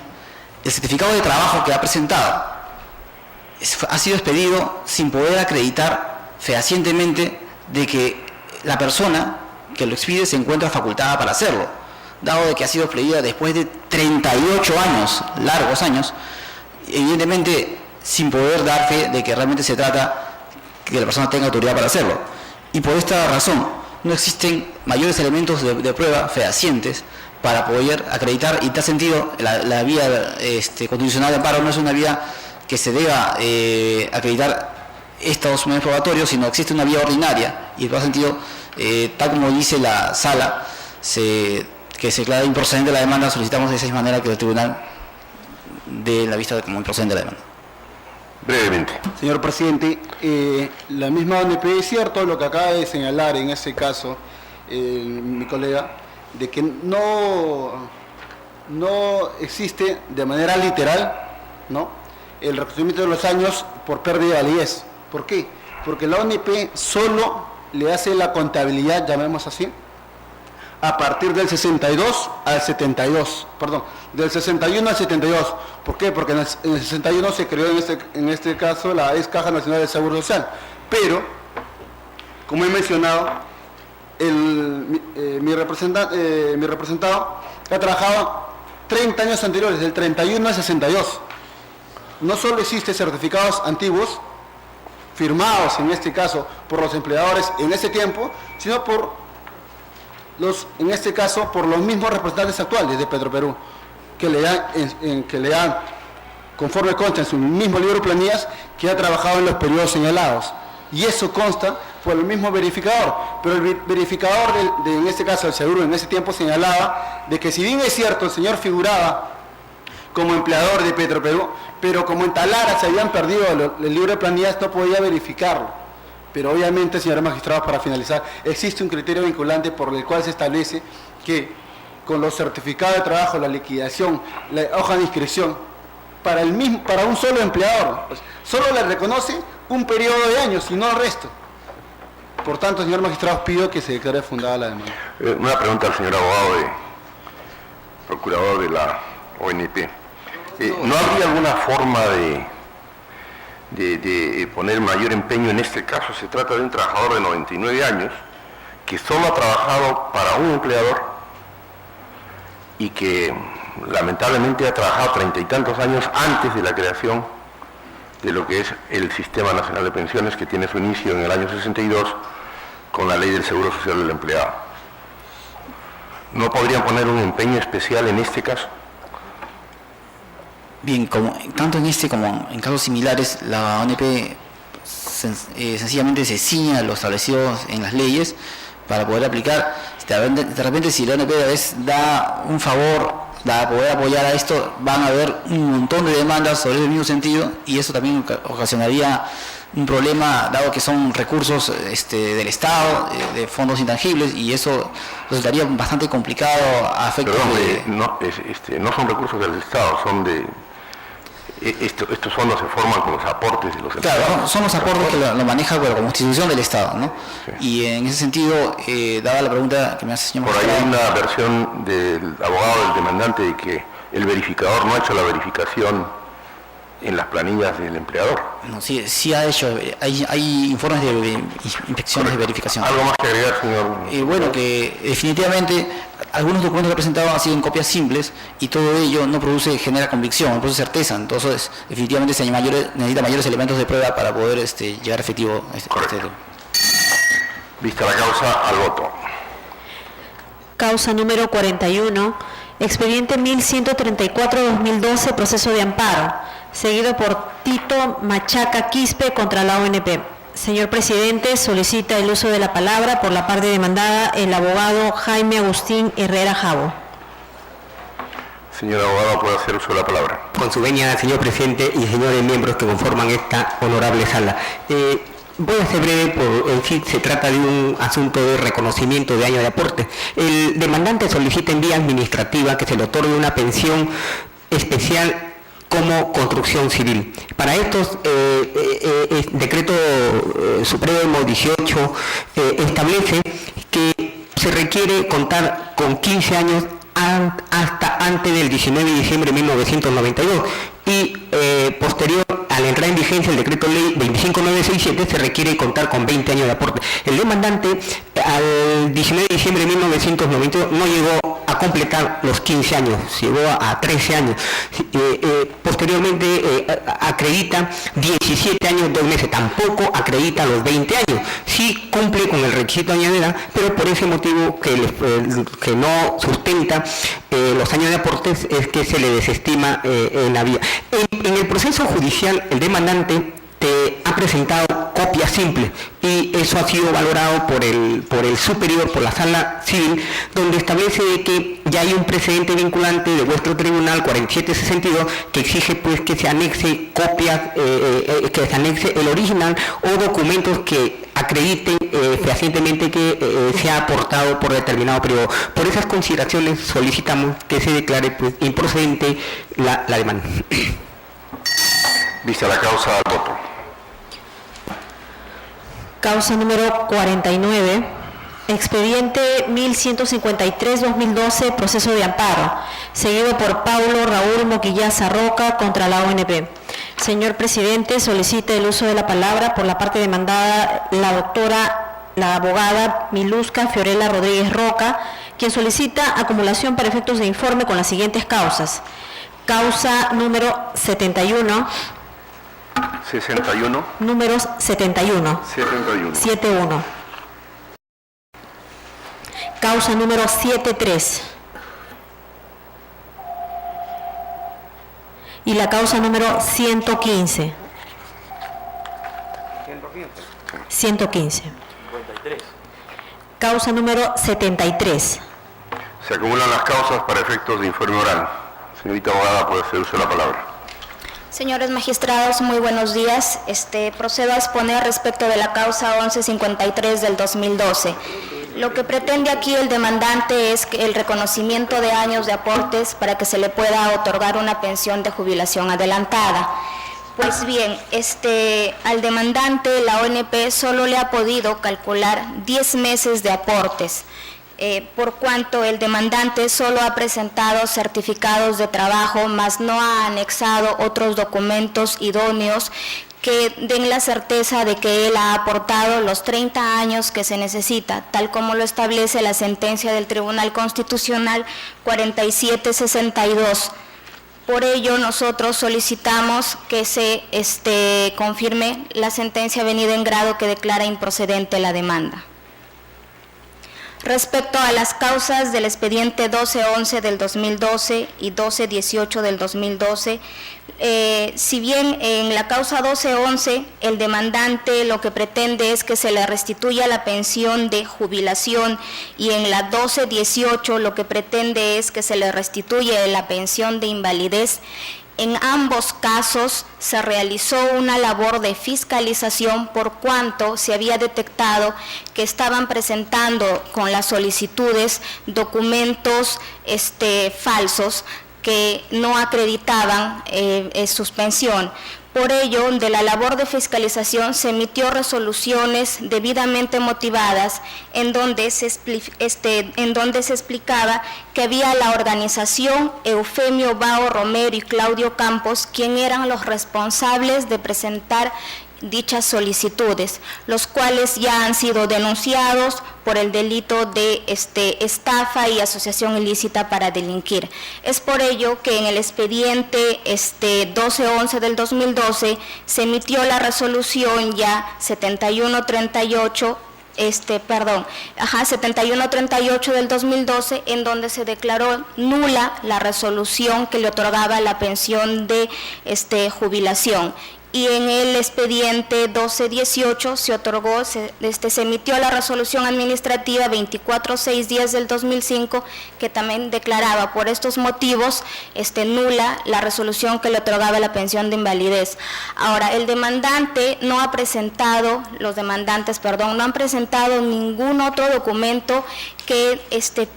el certificado de trabajo que ha presentado ha sido expedido sin poder acreditar fehacientemente de que la persona que lo expide se encuentra facultada para hacerlo, dado de que ha sido expedida después de 38 años, largos años, evidentemente sin poder dar fe de que realmente se trata que la persona tenga autoridad para hacerlo. Y por esta razón, no existen mayores elementos de prueba fehacientes para poder acreditar, y en tal sentido la vía constitucional de amparo no es una vía que se deba acreditar estos medios probatorios, sino existe una vía ordinaria, y en tal sentido, tal como dice la sala, que se declara improcedente la demanda, solicitamos de esa manera que el tribunal dé la vista como improcedente la demanda. Brevemente. Señor presidente, la misma ONP, es cierto lo que acaba de señalar en ese caso mi colega, de que no no existe de manera literal, ¿no?, el reconocimiento de los años por pérdida de validez. ¿Por qué? Porque la ONP solo le hace la contabilidad, llamemos así, a partir del 62 al 72, perdón, del 61 al 72. ¿Por qué? Porque en el 61 se creó en este caso la ex Caja Nacional de Seguro Social, pero, como he mencionado, mi representado ha trabajado 30 años anteriores, del 31 al 62. No solo existen certificados antiguos, firmados en este caso por los empleadores en ese tiempo, sino en este caso por los mismos representantes actuales de Petroperú, que le dan, conforme consta en su mismo libro de planillas, que ha trabajado en los periodos señalados. Y eso consta por el mismo verificador, pero el verificador en este caso el seguro en ese tiempo señalaba de que, si bien es cierto, el señor figuraba como empleador de Petroperú, pero como en Talara se habían perdido el libro de planillas, no podía verificarlo. Pero obviamente, señores magistrados, para finalizar, existe un criterio vinculante por el cual se establece que con los certificados de trabajo, la liquidación, la hoja de inscripción, para un solo empleador, pues, solo le reconoce un periodo de años y no el resto. Por tanto, señor magistrado, pido que se declare fundada la demanda. Una pregunta al señor abogado procurador de la ONP. ¿No habría alguna forma de poner mayor empeño en este caso? Se trata de un trabajador de 99 años que solo ha trabajado para un empleador y que lamentablemente ha trabajado 30 y tantos años antes de la creación de lo que es el Sistema Nacional de Pensiones, que tiene su inicio en el año 62 con la Ley del Seguro Social del Empleado. ¿No podrían poner un empeño especial en este caso? Bien, tanto en este como en casos similares, la ONP sencillamente se ciña a lo establecido en las leyes para poder aplicar. De repente, si la ONP a veces da un favor para poder apoyar a esto, van a haber un montón de demandas sobre el mismo sentido, y eso también ocasionaría un problema, dado que son recursos del Estado, de fondos intangibles, y eso resultaría bastante complicado a efectos de... No son recursos del Estado, son de... Estos fondos se forman con los aportes de los empleados. Claro, son los aportes que lo maneja como institución del Estado, ¿no? Sí. Y en ese sentido, dada la pregunta que me hace el señor... Por ahí hay una versión del abogado del demandante de que el verificador no ha hecho la verificación en las planillas del empleador. No, sí ha hecho, hay informes de inspecciones de verificación. ¿Algo más que agregar, señor? Bueno, que definitivamente algunos documentos que ha presentado han sido en copias simples, y todo ello no genera convicción, no produce certeza. Entonces, definitivamente se necesita mayores elementos de prueba para poder llegar a efectivo Correcto. Vista la causa, al voto. Causa número 41, expediente 1134-2012, proceso de amparo, seguido por Tito Machaca Quispe contra la ONP. Señor presidente, solicita el uso de la palabra por la parte demandada el abogado Jaime Agustín Herrera Jabo. Señor abogado, puede hacer uso de la palabra. Con su venia, señor presidente y señores miembros que conforman esta honorable sala. Voy a ser breve, en sí se trata de un asunto de reconocimiento de año de aporte. El demandante solicita en vía administrativa que se le otorgue una pensión especial como construcción civil. Para estos, decreto supremo 18 establece que se requiere contar con 15 años hasta antes del 19 de diciembre de 1992 y posterior al entrar en vigencia el decreto ley 25967 se requiere contar con 20 años de aporte. El demandante al 19 de diciembre de 1992 no llegó a completar los 15 años, llegó a 13 años. Posteriormente acredita 17 años 2 meses, tampoco acredita los 20 años. Sí cumple con el requisito de añadida, pero por ese motivo que no sustenta los años de aportes es que se le desestima en la vía. En el proceso judicial, el demandante ha presentado copia simple y eso ha sido valorado por el superior, por la sala civil, donde establece que ya hay un precedente vinculante de vuestro tribunal 4762 que exige pues que se anexe copias, que se anexe el original o documentos que acrediten fehacientemente que se ha aportado por determinado periodo. Por esas consideraciones solicitamos que se declare pues, improcedente la demanda. Vista la causa, al voto. Causa número 49, expediente 1153-2012, proceso de amparo, seguido por Paulo Raúl Moquillaza Roca contra la ONP. Señor presidente, solicita el uso de la palabra por la parte demandada la abogada Miluska Fiorella Rodríguez Roca, quien solicita acumulación para efectos de informe con las siguientes causas. Causa número 71. 61. Números 71. 71. Causa número 73. Y la causa número 115. 115. Causa número 73. Se acumulan las causas para efectos de informe oral. Señorita abogada, puede hacer uso de la palabra. Señores magistrados, muy buenos días. Procedo a exponer respecto de la causa 1153 del 2012. Lo que pretende aquí el demandante es que el reconocimiento de años de aportes para que se le pueda otorgar una pensión de jubilación adelantada. Pues bien, al demandante la ONP solo le ha podido calcular 10 meses de aportes. Por cuanto el demandante solo ha presentado certificados de trabajo, mas no ha anexado otros documentos idóneos que den la certeza de que él ha aportado los 30 años que se necesita, tal como lo establece la sentencia del Tribunal Constitucional 4762. Por ello, nosotros solicitamos que se confirme la sentencia venida en grado que declara improcedente la demanda. Respecto a las causas del expediente 1211 del 2012 y 1218 del 2012, si bien en la causa 1211 el demandante lo que pretende es que se le restituya la pensión de jubilación y en la 1218 lo que pretende es que se le restituya la pensión de invalidez, en ambos casos se realizó una labor de fiscalización por cuanto se había detectado que estaban presentando con las solicitudes documentos falsos que no acreditaban suspensión. Por ello, de la labor de fiscalización se emitió resoluciones debidamente motivadas en donde se explicaba que había la organización Eufemio Bao Romero y Claudio Campos, quien eran los responsables de presentar dichas solicitudes, los cuales ya han sido denunciados por el delito de estafa y asociación ilícita para delinquir. Es por ello que en el expediente 1211 del 2012 se emitió la resolución ya 7138 7138 del 2012, en donde se declaró nula la resolución que le otorgaba la pensión de jubilación. Y en el expediente 1218 se otorgó, se emitió la resolución administrativa 24/6/10 del 2005, que también declaraba por estos motivos nula la resolución que le otorgaba la pensión de invalidez. Ahora, el demandante no ha presentado, los demandantes, perdón, no han presentado ningún otro documento que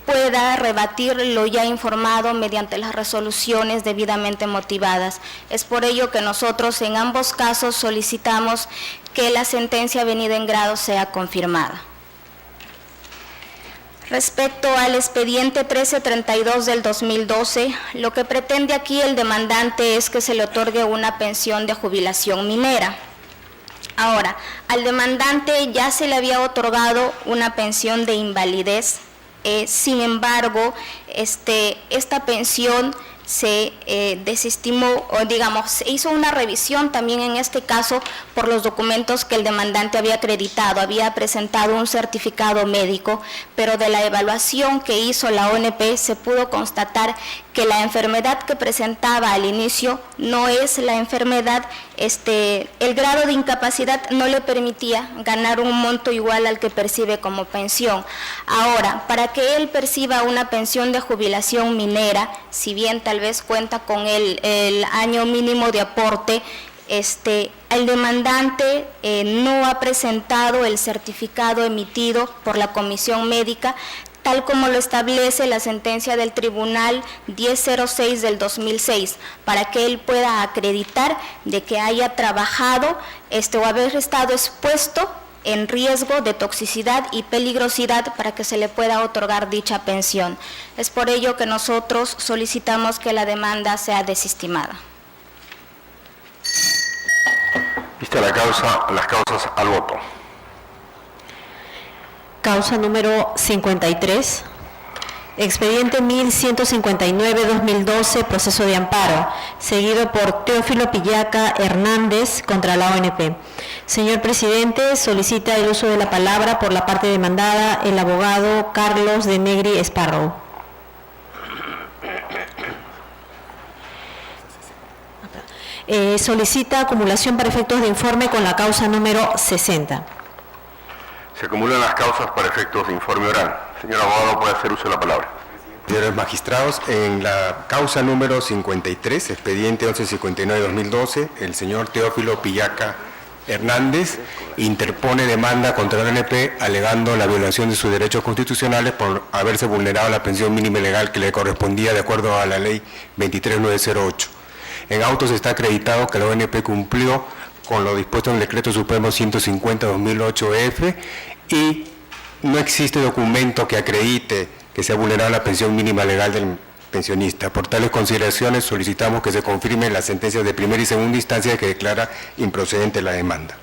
pueda rebatir lo ya informado mediante las resoluciones debidamente motivadas. Es por ello que nosotros en ambos casos solicitamos que la sentencia venida en grado sea confirmada. Respecto al expediente 1332 del 2012, lo que pretende aquí el demandante es que se le otorgue una pensión de jubilación minera. Ahora, al demandante ya se le había otorgado una pensión de invalidez, sin embargo, esta pensión se desestimó, o digamos, se hizo una revisión también en este caso por los documentos que el demandante había acreditado, había presentado un certificado médico, pero de la evaluación que hizo la ONP se pudo constatar que la enfermedad que presentaba al inicio no es la enfermedad, el grado de incapacidad no le permitía ganar un monto igual al que percibe como pensión. Ahora, para que él perciba una pensión de jubilación minera, si bien tal vez cuenta con el año mínimo de aporte, el demandante no ha presentado el certificado emitido por la comisión médica, tal como lo establece la sentencia del Tribunal 1006 del 2006, para que él pueda acreditar de que haya trabajado o haber estado expuesto en riesgo de toxicidad y peligrosidad para que se le pueda otorgar dicha pensión. Es por ello que nosotros solicitamos que la demanda sea desestimada. Vista las causas al voto. Causa número 53. Expediente 1159-2012, proceso de amparo, seguido por Teófilo Pillaca Hernández contra la ONP. Señor presidente, solicita el uso de la palabra por la parte demandada el abogado Carlos de Negri Sparrow. Solicita acumulación para efectos de informe con la causa número 60. Se acumulan las causas para efectos de informe oral. Señor abogado, puede hacer uso de la palabra. Señores magistrados, en la causa número 53, expediente 1159-2012, el señor Teófilo Pillaca Hernández interpone demanda contra la ONP alegando la violación de sus derechos constitucionales por haberse vulnerado la pensión mínima legal que le correspondía de acuerdo a la ley 23908. En autos está acreditado que la ONP cumplió con lo dispuesto en el Decreto Supremo 150-2008-F y no existe documento que acredite que se ha vulnerado la pensión mínima legal del pensionista. Por tales consideraciones solicitamos que se confirme la sentencia de primera y segunda instancia que declara improcedente la demanda.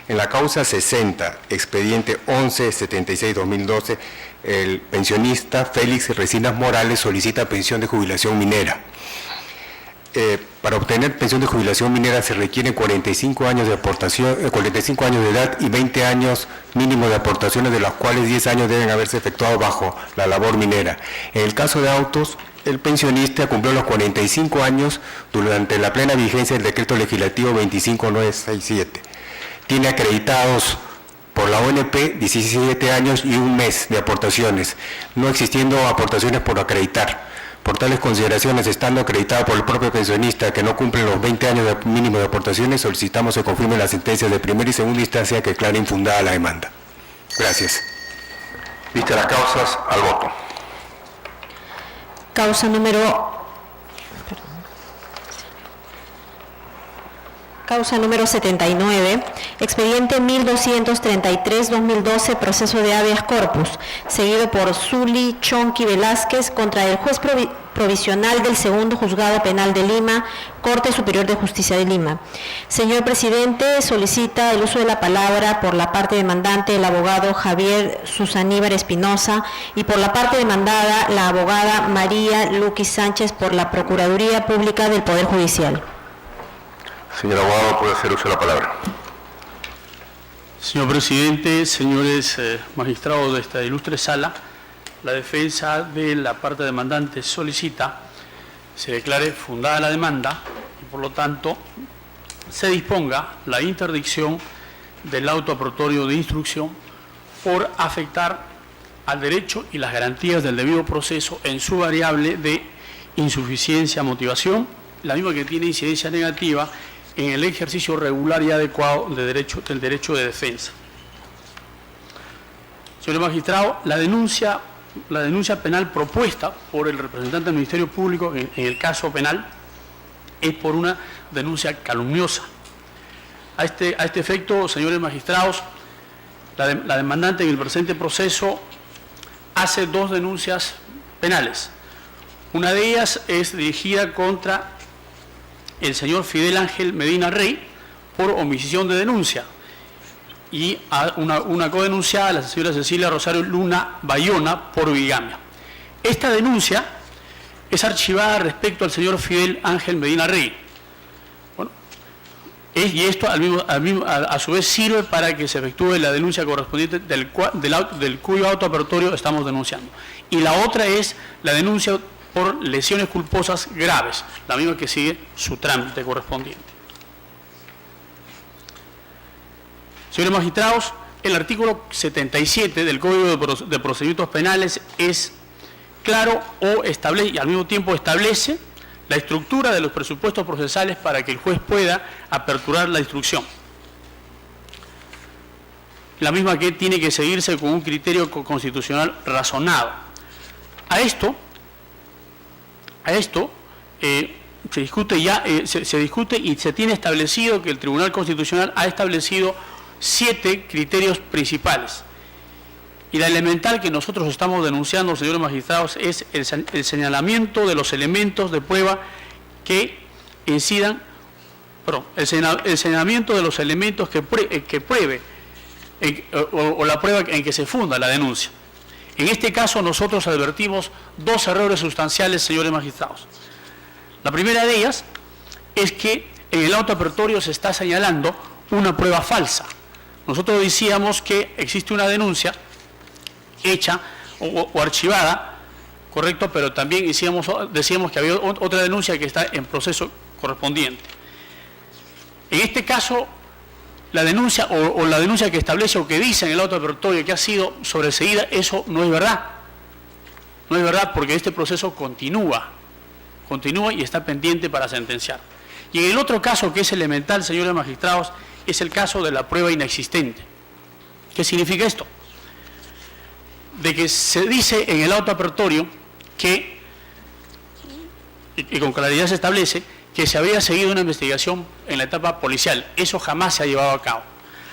En la causa 60, expediente 1176-2012, el pensionista Félix Resinas Morales solicita pensión de jubilación minera. Para obtener pensión de jubilación minera se requieren 45 años de aportación, 45 años de edad y 20 años mínimo de aportaciones, de las cuales 10 años deben haberse efectuado bajo la labor minera. En el caso de autos, el pensionista cumplió los 45 años durante la plena vigencia del decreto legislativo 25967. Tiene acreditados por la ONP 17 años y un mes de aportaciones, no existiendo aportaciones por acreditar. Por tales consideraciones, estando acreditado por el propio pensionista que no cumple los 20 años de mínimo de aportaciones, solicitamos se confirme la sentencia de primera y segunda instancia que declara infundada la demanda. Gracias. Vista las causas al voto. Causa número 79, expediente 1233-2012, proceso de habeas corpus, seguido por Zuli Chonqui Velázquez contra el juez provisional del segundo juzgado penal de Lima, Corte Superior de Justicia de Lima. Señor presidente, solicita el uso de la palabra por la parte demandante el abogado Javier Susaníbar Espinosa y por la parte demandada la abogada María Luqui Sánchez por la Procuraduría Pública del Poder Judicial. Señor abogado, puede hacer uso de la palabra. Señor presidente, señores magistrados de esta ilustre sala, la defensa de la parte demandante solicita se declare fundada la demanda y por lo tanto se disponga la interdicción del auto aprobatorio de instrucción por afectar al derecho y las garantías del debido proceso en su variable de insuficiencia motivación, la misma que tiene incidencia negativa en el ejercicio regular y adecuado del derecho de defensa. Señor magistrado, la denuncia penal propuesta por el representante del Ministerio Público en el caso penal es por una denuncia calumniosa. A este efecto, señores magistrados, la demandante en el presente proceso hace dos denuncias penales. Una de ellas es dirigida contra el señor Fidel Ángel Medina Rey por omisión de denuncia y a una codenunciada, la señora Cecilia Rosario Luna Bayona, por bigamia. Esta denuncia es archivada respecto al señor Fidel Ángel Medina Rey. Bueno, y esto a su vez sirve para que se efectúe la denuncia correspondiente del cuyo auto apertorio estamos denunciando. Y la otra es la denuncia por lesiones culposas graves, la misma que sigue su trámite correspondiente. Señores magistrados, el artículo 77 del Código de Procedimientos Penales es claro y al mismo tiempo establece la estructura de los presupuestos procesales para que el juez pueda aperturar la instrucción. La misma que tiene que seguirse con un criterio constitucional razonado. A esto se discute y se tiene establecido que el Tribunal Constitucional ha establecido 7 criterios principales. Y la elemental que nosotros estamos denunciando, señores magistrados, es el señalamiento de los elementos de prueba que incidan, el señalamiento de los elementos que pruebe o la prueba en que se funda la denuncia. En este caso nosotros advertimos 2 errores sustanciales, señores magistrados. La primera de ellas es que en el auto apertorio se está señalando una prueba falsa. Nosotros decíamos que existe una denuncia hecha o archivada, correcto, pero también decíamos que había otra denuncia que está en proceso correspondiente. En este caso, la denuncia o la denuncia que establece o que dice en el auto apertorio que ha sido sobreseída, eso no es verdad. No es verdad porque este proceso continúa y está pendiente para sentenciar. Y en el otro caso que es elemental, señores magistrados, es el caso de la prueba inexistente. ¿Qué significa esto? De que se dice en el auto apertorio que, y con claridad se establece, que se había seguido una investigación en la etapa policial. Eso jamás se ha llevado a cabo.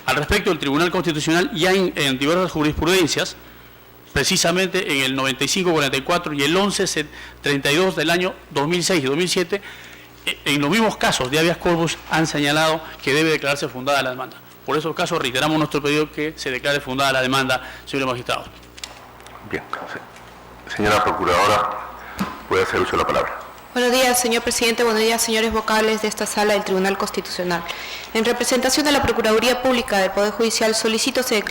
Al respecto, el Tribunal Constitucional ya en diversas jurisprudencias, precisamente en el 9544 y el 1132 del año 2006 y 2007, en los mismos casos de habeas corpus han señalado que debe declararse fundada la demanda. Por esos casos reiteramos nuestro pedido que se declare fundada la demanda, señores magistrados. Bien. Señora Procuradora, puede hacer uso de la palabra. Buenos días, señor presidente. Buenos días, señores vocales de esta sala del Tribunal Constitucional. En representación de la Procuraduría Pública del Poder Judicial, solicito se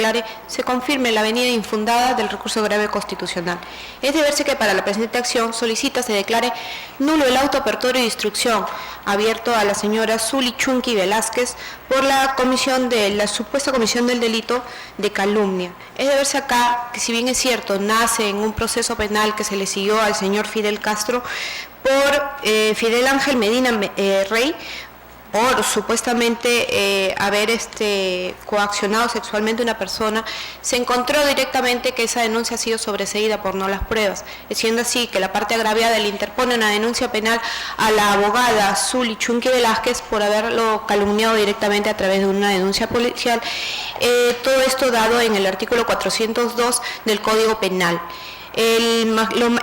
confirme la venida infundada del recurso grave constitucional. Es de verse que para la presente acción solicita se declare nulo el auto apertorio de instrucción abierto a la señora Zuli Chunqui Velázquez por la supuesta comisión del delito de calumnia. Es de verse acá que, si bien es cierto, nace en un proceso penal que se le siguió al señor Fidel Castro por Fidel Ángel Medina Rey, por supuestamente haber coaccionado sexualmente a una persona, se encontró directamente que esa denuncia ha sido sobreseída por no las pruebas, siendo así que la parte agraviada le interpone una denuncia penal a la abogada Zuli Chunqui Velázquez por haberlo calumniado directamente a través de una denuncia policial, todo esto dado en el artículo 402 del Código Penal. El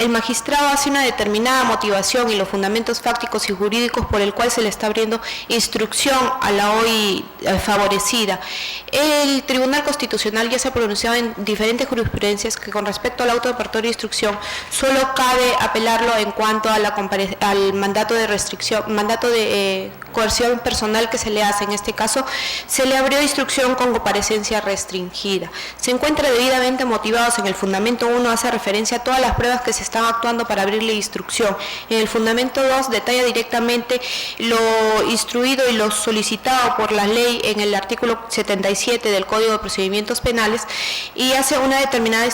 magistrado hace una determinada motivación y los fundamentos fácticos y jurídicos por el cual se le está abriendo instrucción a la hoy favorecida. El Tribunal Constitucional ya se ha pronunciado en diferentes jurisprudencias que con respecto al auto apertorio de instrucción solo cabe apelarlo en cuanto a al mandato de restricción, mandato de coerción personal que se le hace. En este caso se le abrió instrucción con comparecencia restringida. Se encuentra debidamente motivados. En el fundamento 1 hace referencia a todas las pruebas que se están actuando para abrirle instrucción. En el fundamento 2 detalla directamente lo instruido y lo solicitado por la ley en el artículo 77 del Código de Procedimientos Penales y hace una determinada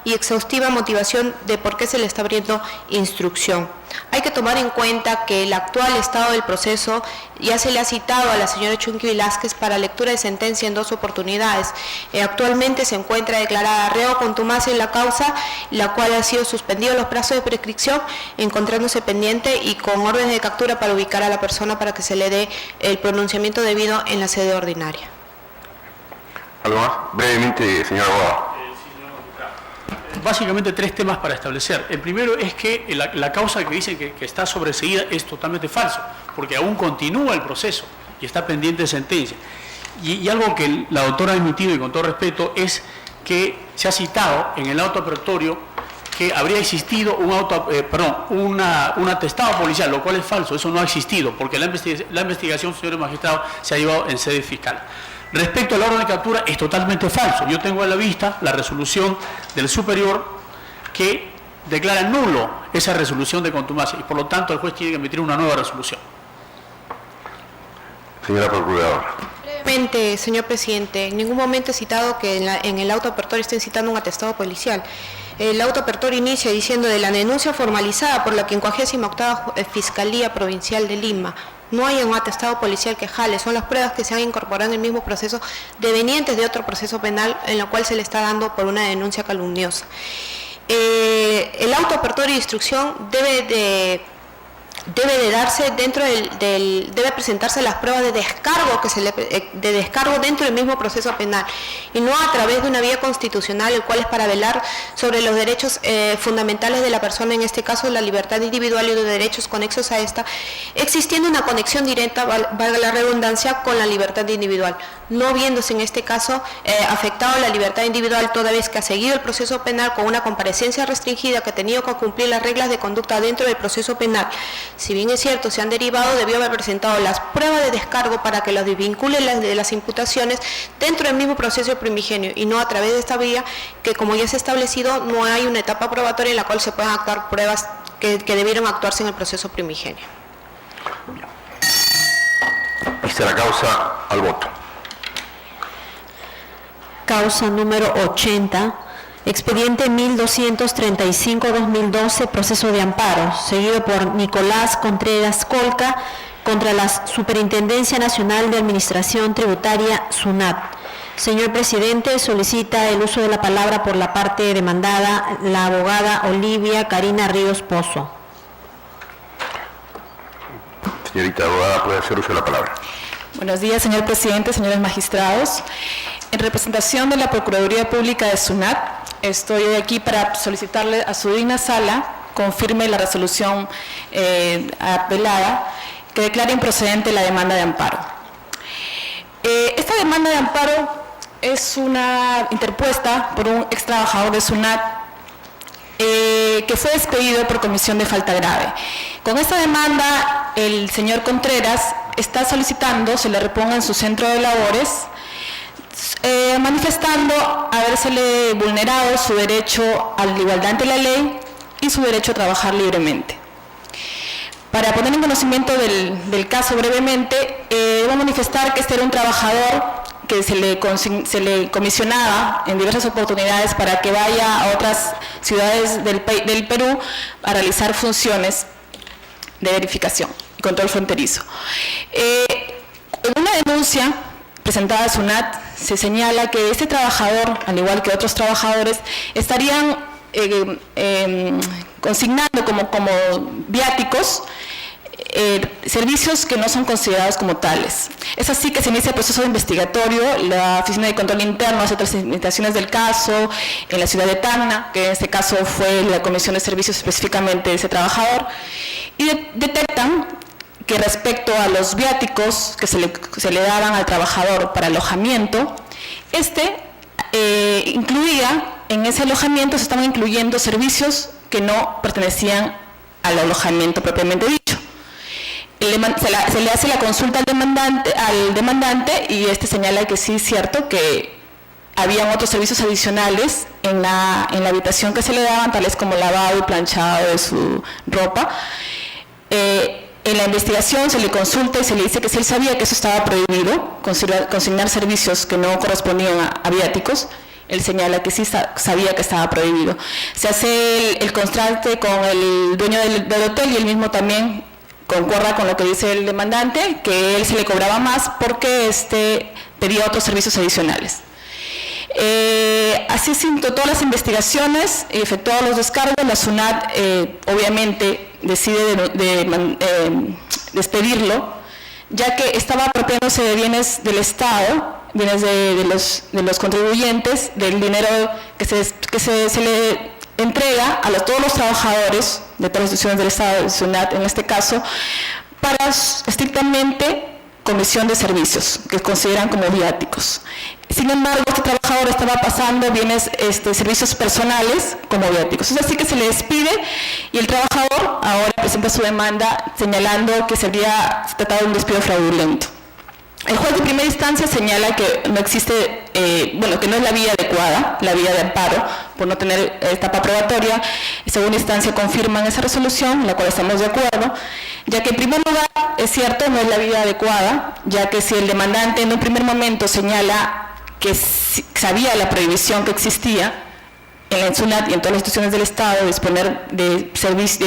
y exhaustiva motivación de por qué se le está abriendo instrucción. Hay que tomar en cuenta que el actual estado del proceso ya se le ha citado a la señora Chunqui Velázquez para lectura de sentencia en 2 oportunidades. Actualmente se encuentra declarada reo contumaz en la causa, la cual ha sido suspendido los plazos de prescripción, encontrándose pendiente y con órdenes de captura para ubicar a la persona para que se le dé el pronunciamiento debido en la sede ordinaria. ¿Algo más? Brevemente, señor abogado. Básicamente 3 temas para establecer. El primero es que la causa que dicen que está sobreseída es totalmente falso, porque aún continúa el proceso y está pendiente de sentencia. Y algo que la doctora ha admitido, y con todo respeto, es que se ha citado en el auto apertorio que habría existido un atestado policial, lo cual es falso. Eso no ha existido, porque la investigación, señores magistrados, se ha llevado en sede fiscal. Respecto a la orden de captura, es totalmente falso. Yo tengo a la vista la resolución del superior que declara nulo esa resolución de contumacia y por lo tanto el juez tiene que emitir una nueva resolución. Señora Procuradora. Brevemente, señor presidente, en ningún momento he citado que en el auto apertorio estén citando un atestado policial. El auto apertura inicia diciendo de la denuncia formalizada por la 58ª Fiscalía Provincial de Lima. No hay un atestado policial que jale, son las pruebas que se han incorporado en el mismo proceso devenientes de otro proceso penal en lo cual se le está dando por una denuncia calumniosa. El auto apertura y instrucción debe de darse dentro debe presentarse las pruebas de descargo dentro del mismo proceso penal y no a través de una vía constitucional, el cual es para velar sobre los derechos fundamentales de la persona, en este caso la libertad individual y los derechos conexos a esta, existiendo una conexión directa, valga la redundancia, con la libertad individual, no viéndose en este caso afectado la libertad individual toda vez que ha seguido el proceso penal con una comparecencia restringida, que ha tenido que cumplir las reglas de conducta dentro del proceso penal. Si bien es cierto, se han derivado, debió haber presentado las pruebas de descargo para que los desvincule de las imputaciones dentro del mismo proceso primigenio y no a través de esta vía que, como ya se ha establecido, no hay una etapa probatoria en la cual se puedan actuar pruebas que debieron actuarse en el proceso primigenio. Vista la causa, al voto. Causa número 80. Expediente 1235-2012, proceso de amparo, seguido por Nicolás Contreras Colca contra la Superintendencia Nacional de Administración Tributaria, SUNAT. Señor presidente, solicita el uso de la palabra por la parte demandada, la abogada Olivia Karina Ríos Pozo. Señorita abogada, puede hacer uso de la palabra. Buenos días, señor presidente, señores magistrados. En representación de la Procuraduría Pública de SUNAT, estoy hoy aquí para solicitarle a su digna sala confirme la resolución apelada que declara improcedente la demanda de amparo. Esta demanda de amparo es una interpuesta por un ex trabajador de SUNAT que fue despedido por comisión de falta grave. Con esta demanda, el señor Contreras está solicitando se le reponga en su centro de labores, manifestando habérsele vulnerado su derecho a la igualdad ante la ley y su derecho a trabajar libremente. Para poner en conocimiento del caso brevemente, debo manifestar que este era un trabajador que se le comisionaba en diversas oportunidades para que vaya a otras ciudades del Perú a realizar funciones de verificación y control fronterizo. En una denuncia presentada a SUNAT se señala que este trabajador, al igual que otros trabajadores, estarían consignando como viáticos servicios que no son considerados como tales. Es así que se inicia el proceso investigatorio, la Oficina de Control Interno hace otras investigaciones del caso en la ciudad de Tacna, que en este caso fue la Comisión de Servicios específicamente de ese trabajador, y detectan que respecto a los viáticos que se le daban al trabajador para alojamiento, incluía, en ese alojamiento se estaban incluyendo servicios que no pertenecían al alojamiento propiamente dicho. Se le hace la consulta al demandante y señala que sí es cierto que habían otros servicios adicionales en la habitación que se le daban, tales como lavado y planchado de su ropa. En la investigación se le consulta y se le dice que si él sabía que eso estaba prohibido, consignar servicios que no correspondían a viáticos. Él señala que sí sabía que estaba prohibido. Se hace el contraste con el dueño del hotel y él mismo también concuerda con lo que dice el demandante, que él se le cobraba más porque pedía otros servicios adicionales. Así sin todas las investigaciones y efectuados los descargos, la SUNAT obviamente decide despedirlo, ya que estaba apropiándose de bienes del Estado, bienes de los contribuyentes, del dinero que se le entrega a todos los trabajadores de todas las instituciones del Estado, de SUNAT en este caso, para estrictamente comisión de servicios, que consideran como viáticos. Sin embargo, este trabajador estaba pasando bienes, servicios personales como viáticos. Es así que se le despide y el trabajador ahora presenta su demanda señalando que se habría tratado de un despido fraudulento. El juez de primera instancia señala que no existe, que no es la vía adecuada, la vía de amparo, por no tener etapa probatoria. En segunda instancia confirman esa resolución, en la cual estamos de acuerdo, ya que en primer lugar, es cierto, no es la vía adecuada, ya que si el demandante en un primer momento señala que sabía la prohibición que existía, en la SUNAT y en todas las instituciones del Estado disponer de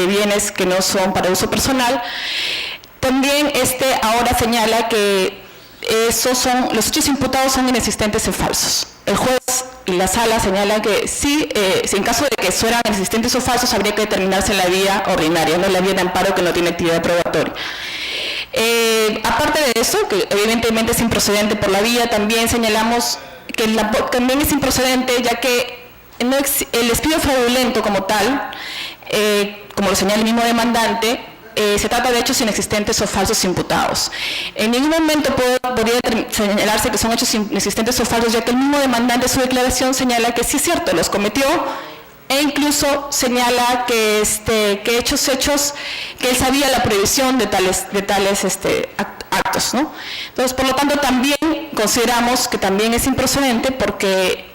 bienes que no son para uso personal. También ahora señala que los hechos imputados son inexistentes o falsos. El juez y la sala señalan que sí, si en caso de que fueran inexistentes o falsos, habría que determinarse en la vía ordinaria, no en la vía de amparo que no tiene actividad probatoria. Aparte de eso, que evidentemente es improcedente por la vía, también señalamos que también es improcedente ya que el despido fraudulento como tal, como lo señala el mismo demandante, se trata de hechos inexistentes o falsos imputados. En ningún momento podría señalarse que son hechos inexistentes o falsos, ya que el mismo demandante en su declaración señala que sí es cierto, los cometió, e incluso señala que hechos que él sabía la prohibición de tales actos, ¿no? Entonces, por lo tanto, también consideramos que también es improcedente porque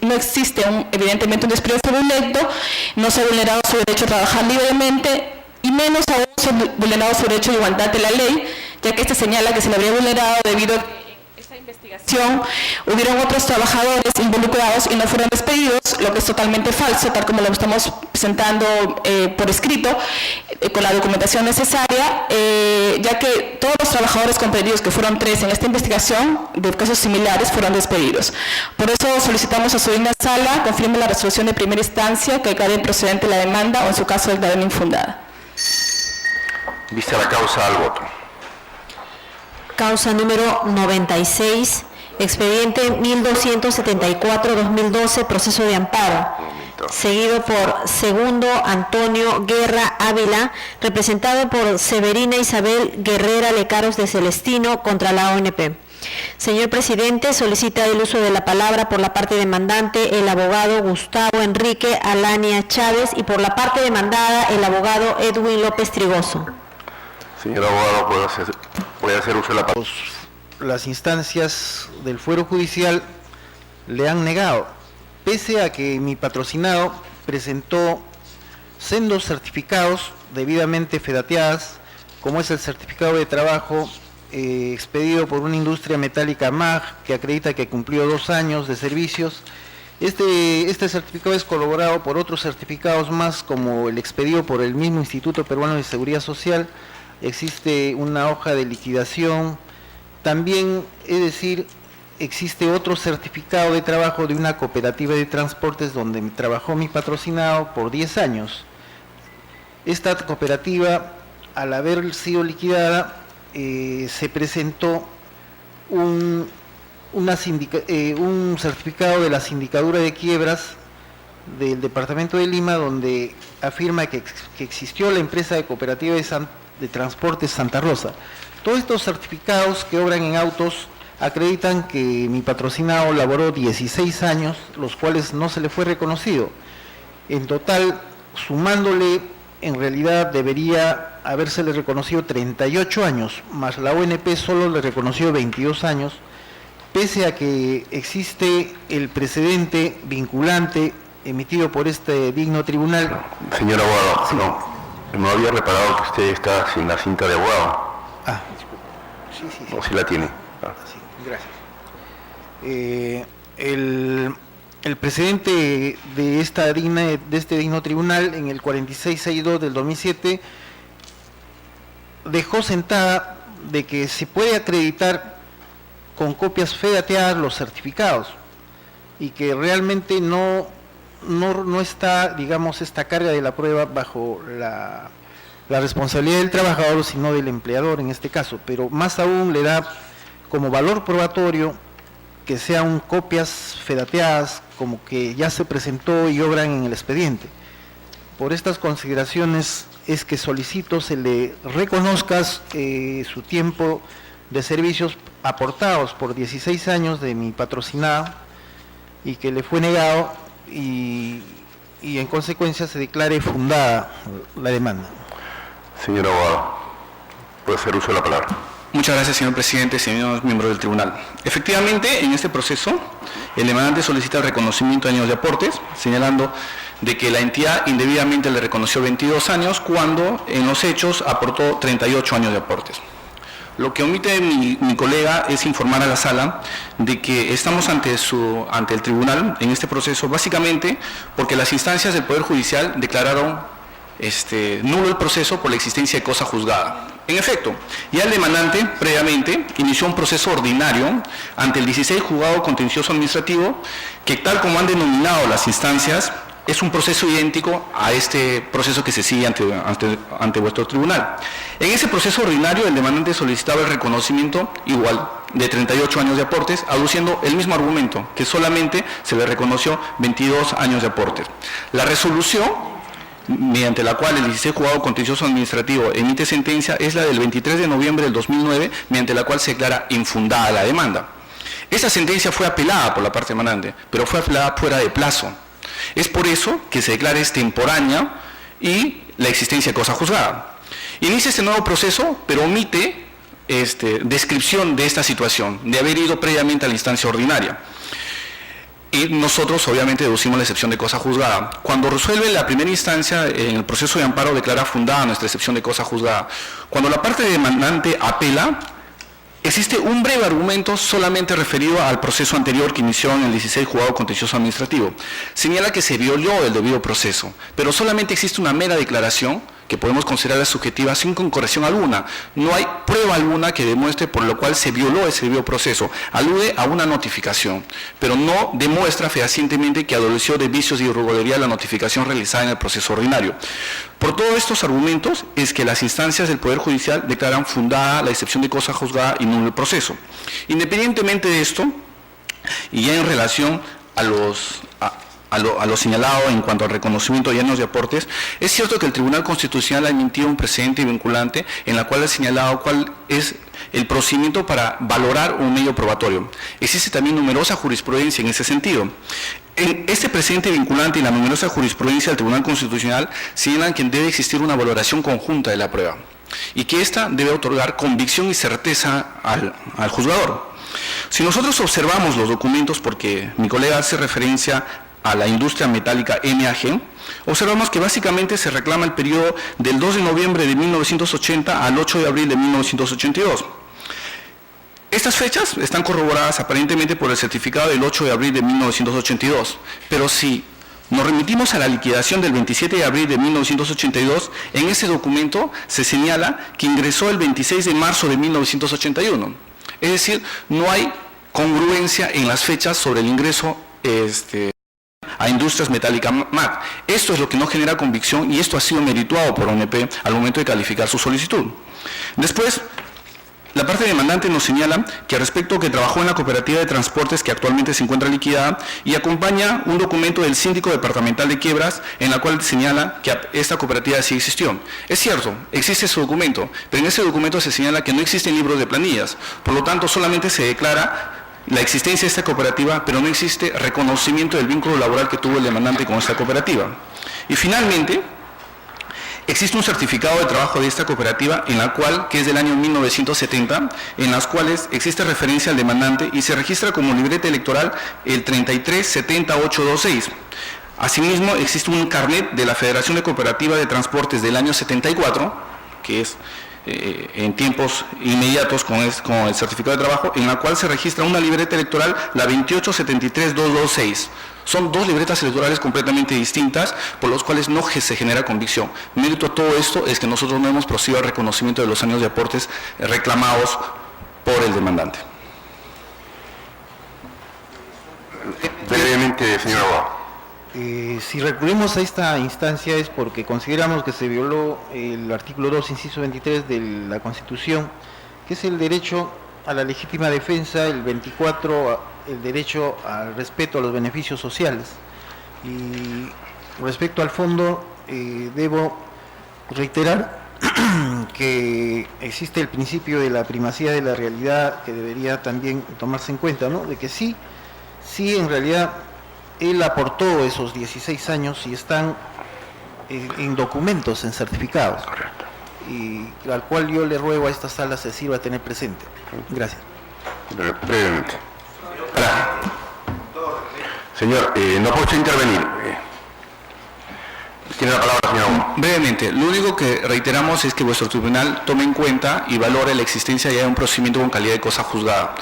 no existe evidentemente un despido fraudulento, no se ha vulnerado su derecho a trabajar libremente, y menos aún se ha vulnerado su derecho de igualdad de la ley, ya que señala que se le habría vulnerado debido a que en esta investigación hubieron otros trabajadores involucrados y no fueron despedidos, lo que es totalmente falso, tal como lo estamos presentando por escrito, con la documentación necesaria, ya que todos los trabajadores comprendidos, que fueron 3 en esta investigación, de casos similares, fueron despedidos. Por eso solicitamos a su digna sala confirme la resolución de primera instancia que declare improcedente la demanda o en su caso declare infundada. Vista la causa, al voto. Causa número 96, expediente 1274-2012, proceso de amparo, seguido por Segundo Antonio Guerra Ávila, representado por Severina Isabel Guerrera Lecaros de Celestino, contra la ONP. Señor presidente, solicita el uso de la palabra por la parte demandante el abogado Gustavo Enrique Alania Chávez y por la parte demandada el abogado Edwin López Trigoso. Señor abogado, puede hacer uso de la palabra. Las instancias del fuero judicial le han negado, pese a que mi patrocinado presentó sendos certificados debidamente fedateadas, como es el certificado de trabajo expedido por una industria metálica MAG, que acredita que cumplió 2 años de servicios. Este certificado es corroborado por otros certificados más, como el expedido por el mismo Instituto Peruano de Seguridad Social. Existe una hoja de liquidación, también, es decir, existe otro certificado de trabajo de una cooperativa de transportes donde trabajó mi patrocinado por 10 años. Esta cooperativa, al haber sido liquidada, se presentó un certificado de la Sindicatura de Quiebras del Departamento de Lima, donde afirma que existió la empresa de cooperativa de transportes Santa Rosa. Todos estos certificados que obran en autos acreditan que mi patrocinado laboró 16 años, los cuales no se le fue reconocido. En total, sumándole, en realidad debería habérsele reconocido 38 años, más la ONP solo le reconoció 22 años, pese a que existe el precedente vinculante emitido por este digno tribunal. Señor abogado, sí. No había reparado que usted está sin la cinta de abogado. Ah, disculpe. Sí. O si la tiene. Sí, gracias. El precedente de este digno tribunal, en el 4662 del 2007, dejó sentada de que se puede acreditar con copias fedateadas los certificados y que realmente no está, digamos, esta carga de la prueba bajo la responsabilidad del trabajador, sino del empleador en este caso, pero más aún le da como valor probatorio que sean copias fedateadas, como que ya se presentó y obran en el expediente. Por estas consideraciones es que solicito se le reconozca su tiempo de servicios aportados por 16 años de mi patrocinado y que le fue negado, y en consecuencia se declare fundada la demanda. Señor abogado, puede hacer uso de la palabra. Muchas gracias, señor presidente, señores miembros del tribunal. Efectivamente, en este proceso, el demandante solicita el reconocimiento de años de aportes, señalando de que la entidad indebidamente le reconoció 22 años cuando en los hechos aportó 38 años de aportes. Lo que omite mi colega es informar a la sala de que estamos ante el tribunal en este proceso básicamente porque las instancias del Poder Judicial declararon nulo el proceso por la existencia de cosa juzgada. En efecto, ya el demandante previamente inició un proceso ordinario ante el 16 Juzgado Contencioso Administrativo que, tal como han denominado las instancias, es un proceso idéntico a este proceso que se sigue ante vuestro tribunal. En ese proceso ordinario, el demandante solicitaba el reconocimiento igual de 38 años de aportes, aduciendo el mismo argumento, que solamente se le reconoció 22 años de aportes. La resolución, mediante la cual el 16 Juzgado Contencioso Administrativo emite sentencia, es la del 23 de noviembre del 2009, mediante la cual se declara infundada la demanda. Esa sentencia fue apelada por la parte demandante, pero fue apelada fuera de plazo. Es por eso que se declara extemporánea y la existencia de cosa juzgada. Inicia este nuevo proceso, pero omite descripción de esta situación, de haber ido previamente a la instancia ordinaria. Y nosotros obviamente deducimos la excepción de cosa juzgada. Cuando resuelve la primera instancia en el proceso de amparo declara fundada nuestra excepción de cosa juzgada. Cuando la parte demandante apela, existe un breve argumento solamente referido al proceso anterior que inició en el 16 Juzgado Contencioso Administrativo. Señala que se violó el debido proceso, pero solamente existe una mera declaración que podemos considerar subjetiva sin concreción alguna. No hay prueba alguna que demuestre por lo cual se violó ese debido proceso. Alude a una notificación, pero no demuestra fehacientemente que adoleció de vicios y irregularidad la notificación realizada en el proceso ordinario. Por todos estos argumentos es que las instancias del Poder Judicial declaran fundada la excepción de cosa juzgada y nulo el proceso. Independientemente de esto, y ya en relación a lo señalado en cuanto al reconocimiento de años de aportes, es cierto que el Tribunal Constitucional ha emitido un precedente vinculante en la cual ha señalado cuál es el procedimiento para valorar un medio probatorio. Existe también numerosa jurisprudencia en ese sentido. En este precedente vinculante y la numerosa jurisprudencia del Tribunal Constitucional señalan que debe existir una valoración conjunta de la prueba y que ésta debe otorgar convicción y certeza al juzgador. Si nosotros observamos los documentos, porque mi colega hace referencia a la industria metálica MAG, observamos que básicamente se reclama el periodo del 2 de noviembre de 1980 al 8 de abril de 1982. Estas fechas están corroboradas aparentemente por el certificado del 8 de abril de 1982, pero si nos remitimos a la liquidación del 27 de abril de 1982, en ese documento se señala que ingresó el 26 de marzo de 1981. Es decir, no hay congruencia en las fechas sobre el ingreso a Industrias Metálicas MAG. Esto es lo que no genera convicción y esto ha sido merituado por ONP al momento de calificar su solicitud. Después, la parte demandante nos señala que respecto a que trabajó en la cooperativa de transportes que actualmente se encuentra liquidada y acompaña un documento del síndico departamental de quiebras en la cual señala que esta cooperativa sí existió. Es cierto, existe ese documento, pero en ese documento se señala que no existen libros de planillas, por lo tanto solamente se declara la existencia de esta cooperativa, pero no existe reconocimiento del vínculo laboral que tuvo el demandante con esta cooperativa. Y finalmente, existe un certificado de trabajo de esta cooperativa, en la cual, que es del año 1970, en las cuales existe referencia al demandante y se registra como libreta electoral el 3370826. Asimismo, existe un carnet de la Federación de Cooperativas de Transportes del año 74, que es en tiempos inmediatos con el certificado de trabajo, en la cual se registra una libreta electoral, la 2873226. Son dos libretas electorales completamente distintas, por las cuales no se genera convicción. Mérito a todo esto es que nosotros no hemos procedido al reconocimiento de los años de aportes reclamados por el demandante. Brevemente, señor abogado. Si recurrimos a esta instancia es porque consideramos que se violó el artículo 2, inciso 23 de la Constitución, que es el derecho a la legítima defensa, el 24, el derecho al respeto a los beneficios sociales. Y respecto al fondo, debo reiterar que existe el principio de la primacía de la realidad que debería también tomarse en cuenta, ¿no? De que sí en realidad él aportó esos 16 años y están en documentos, en certificados. Correcto. Y al cual yo le ruego a esta sala se sirva a tener presente. Gracias. Brevemente. Señor, no puedo intervenir. Tiene la palabra, señor Wong. Brevemente, lo único que reiteramos es que vuestro tribunal tome en cuenta y valore la existencia ya de un procedimiento con calidad de cosa juzgada.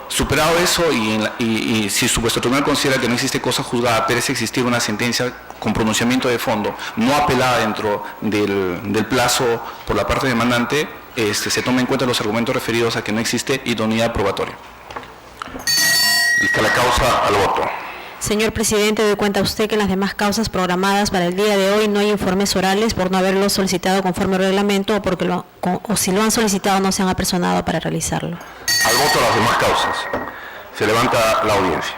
Superado eso y si vuestro tribunal considera que no existe cosa juzgada, parece existir una sentencia con pronunciamiento de fondo no apelada dentro del plazo por la parte demandante, se tome en cuenta los argumentos referidos a que no existe idoneidad probatoria. Lista la causa al voto. Señor presidente, doy cuenta a usted que en las demás causas programadas para el día de hoy no hay informes orales por no haberlos solicitado conforme al reglamento o si lo han solicitado no se han apersonado para realizarlo. Al voto las demás causas. Se levanta la audiencia.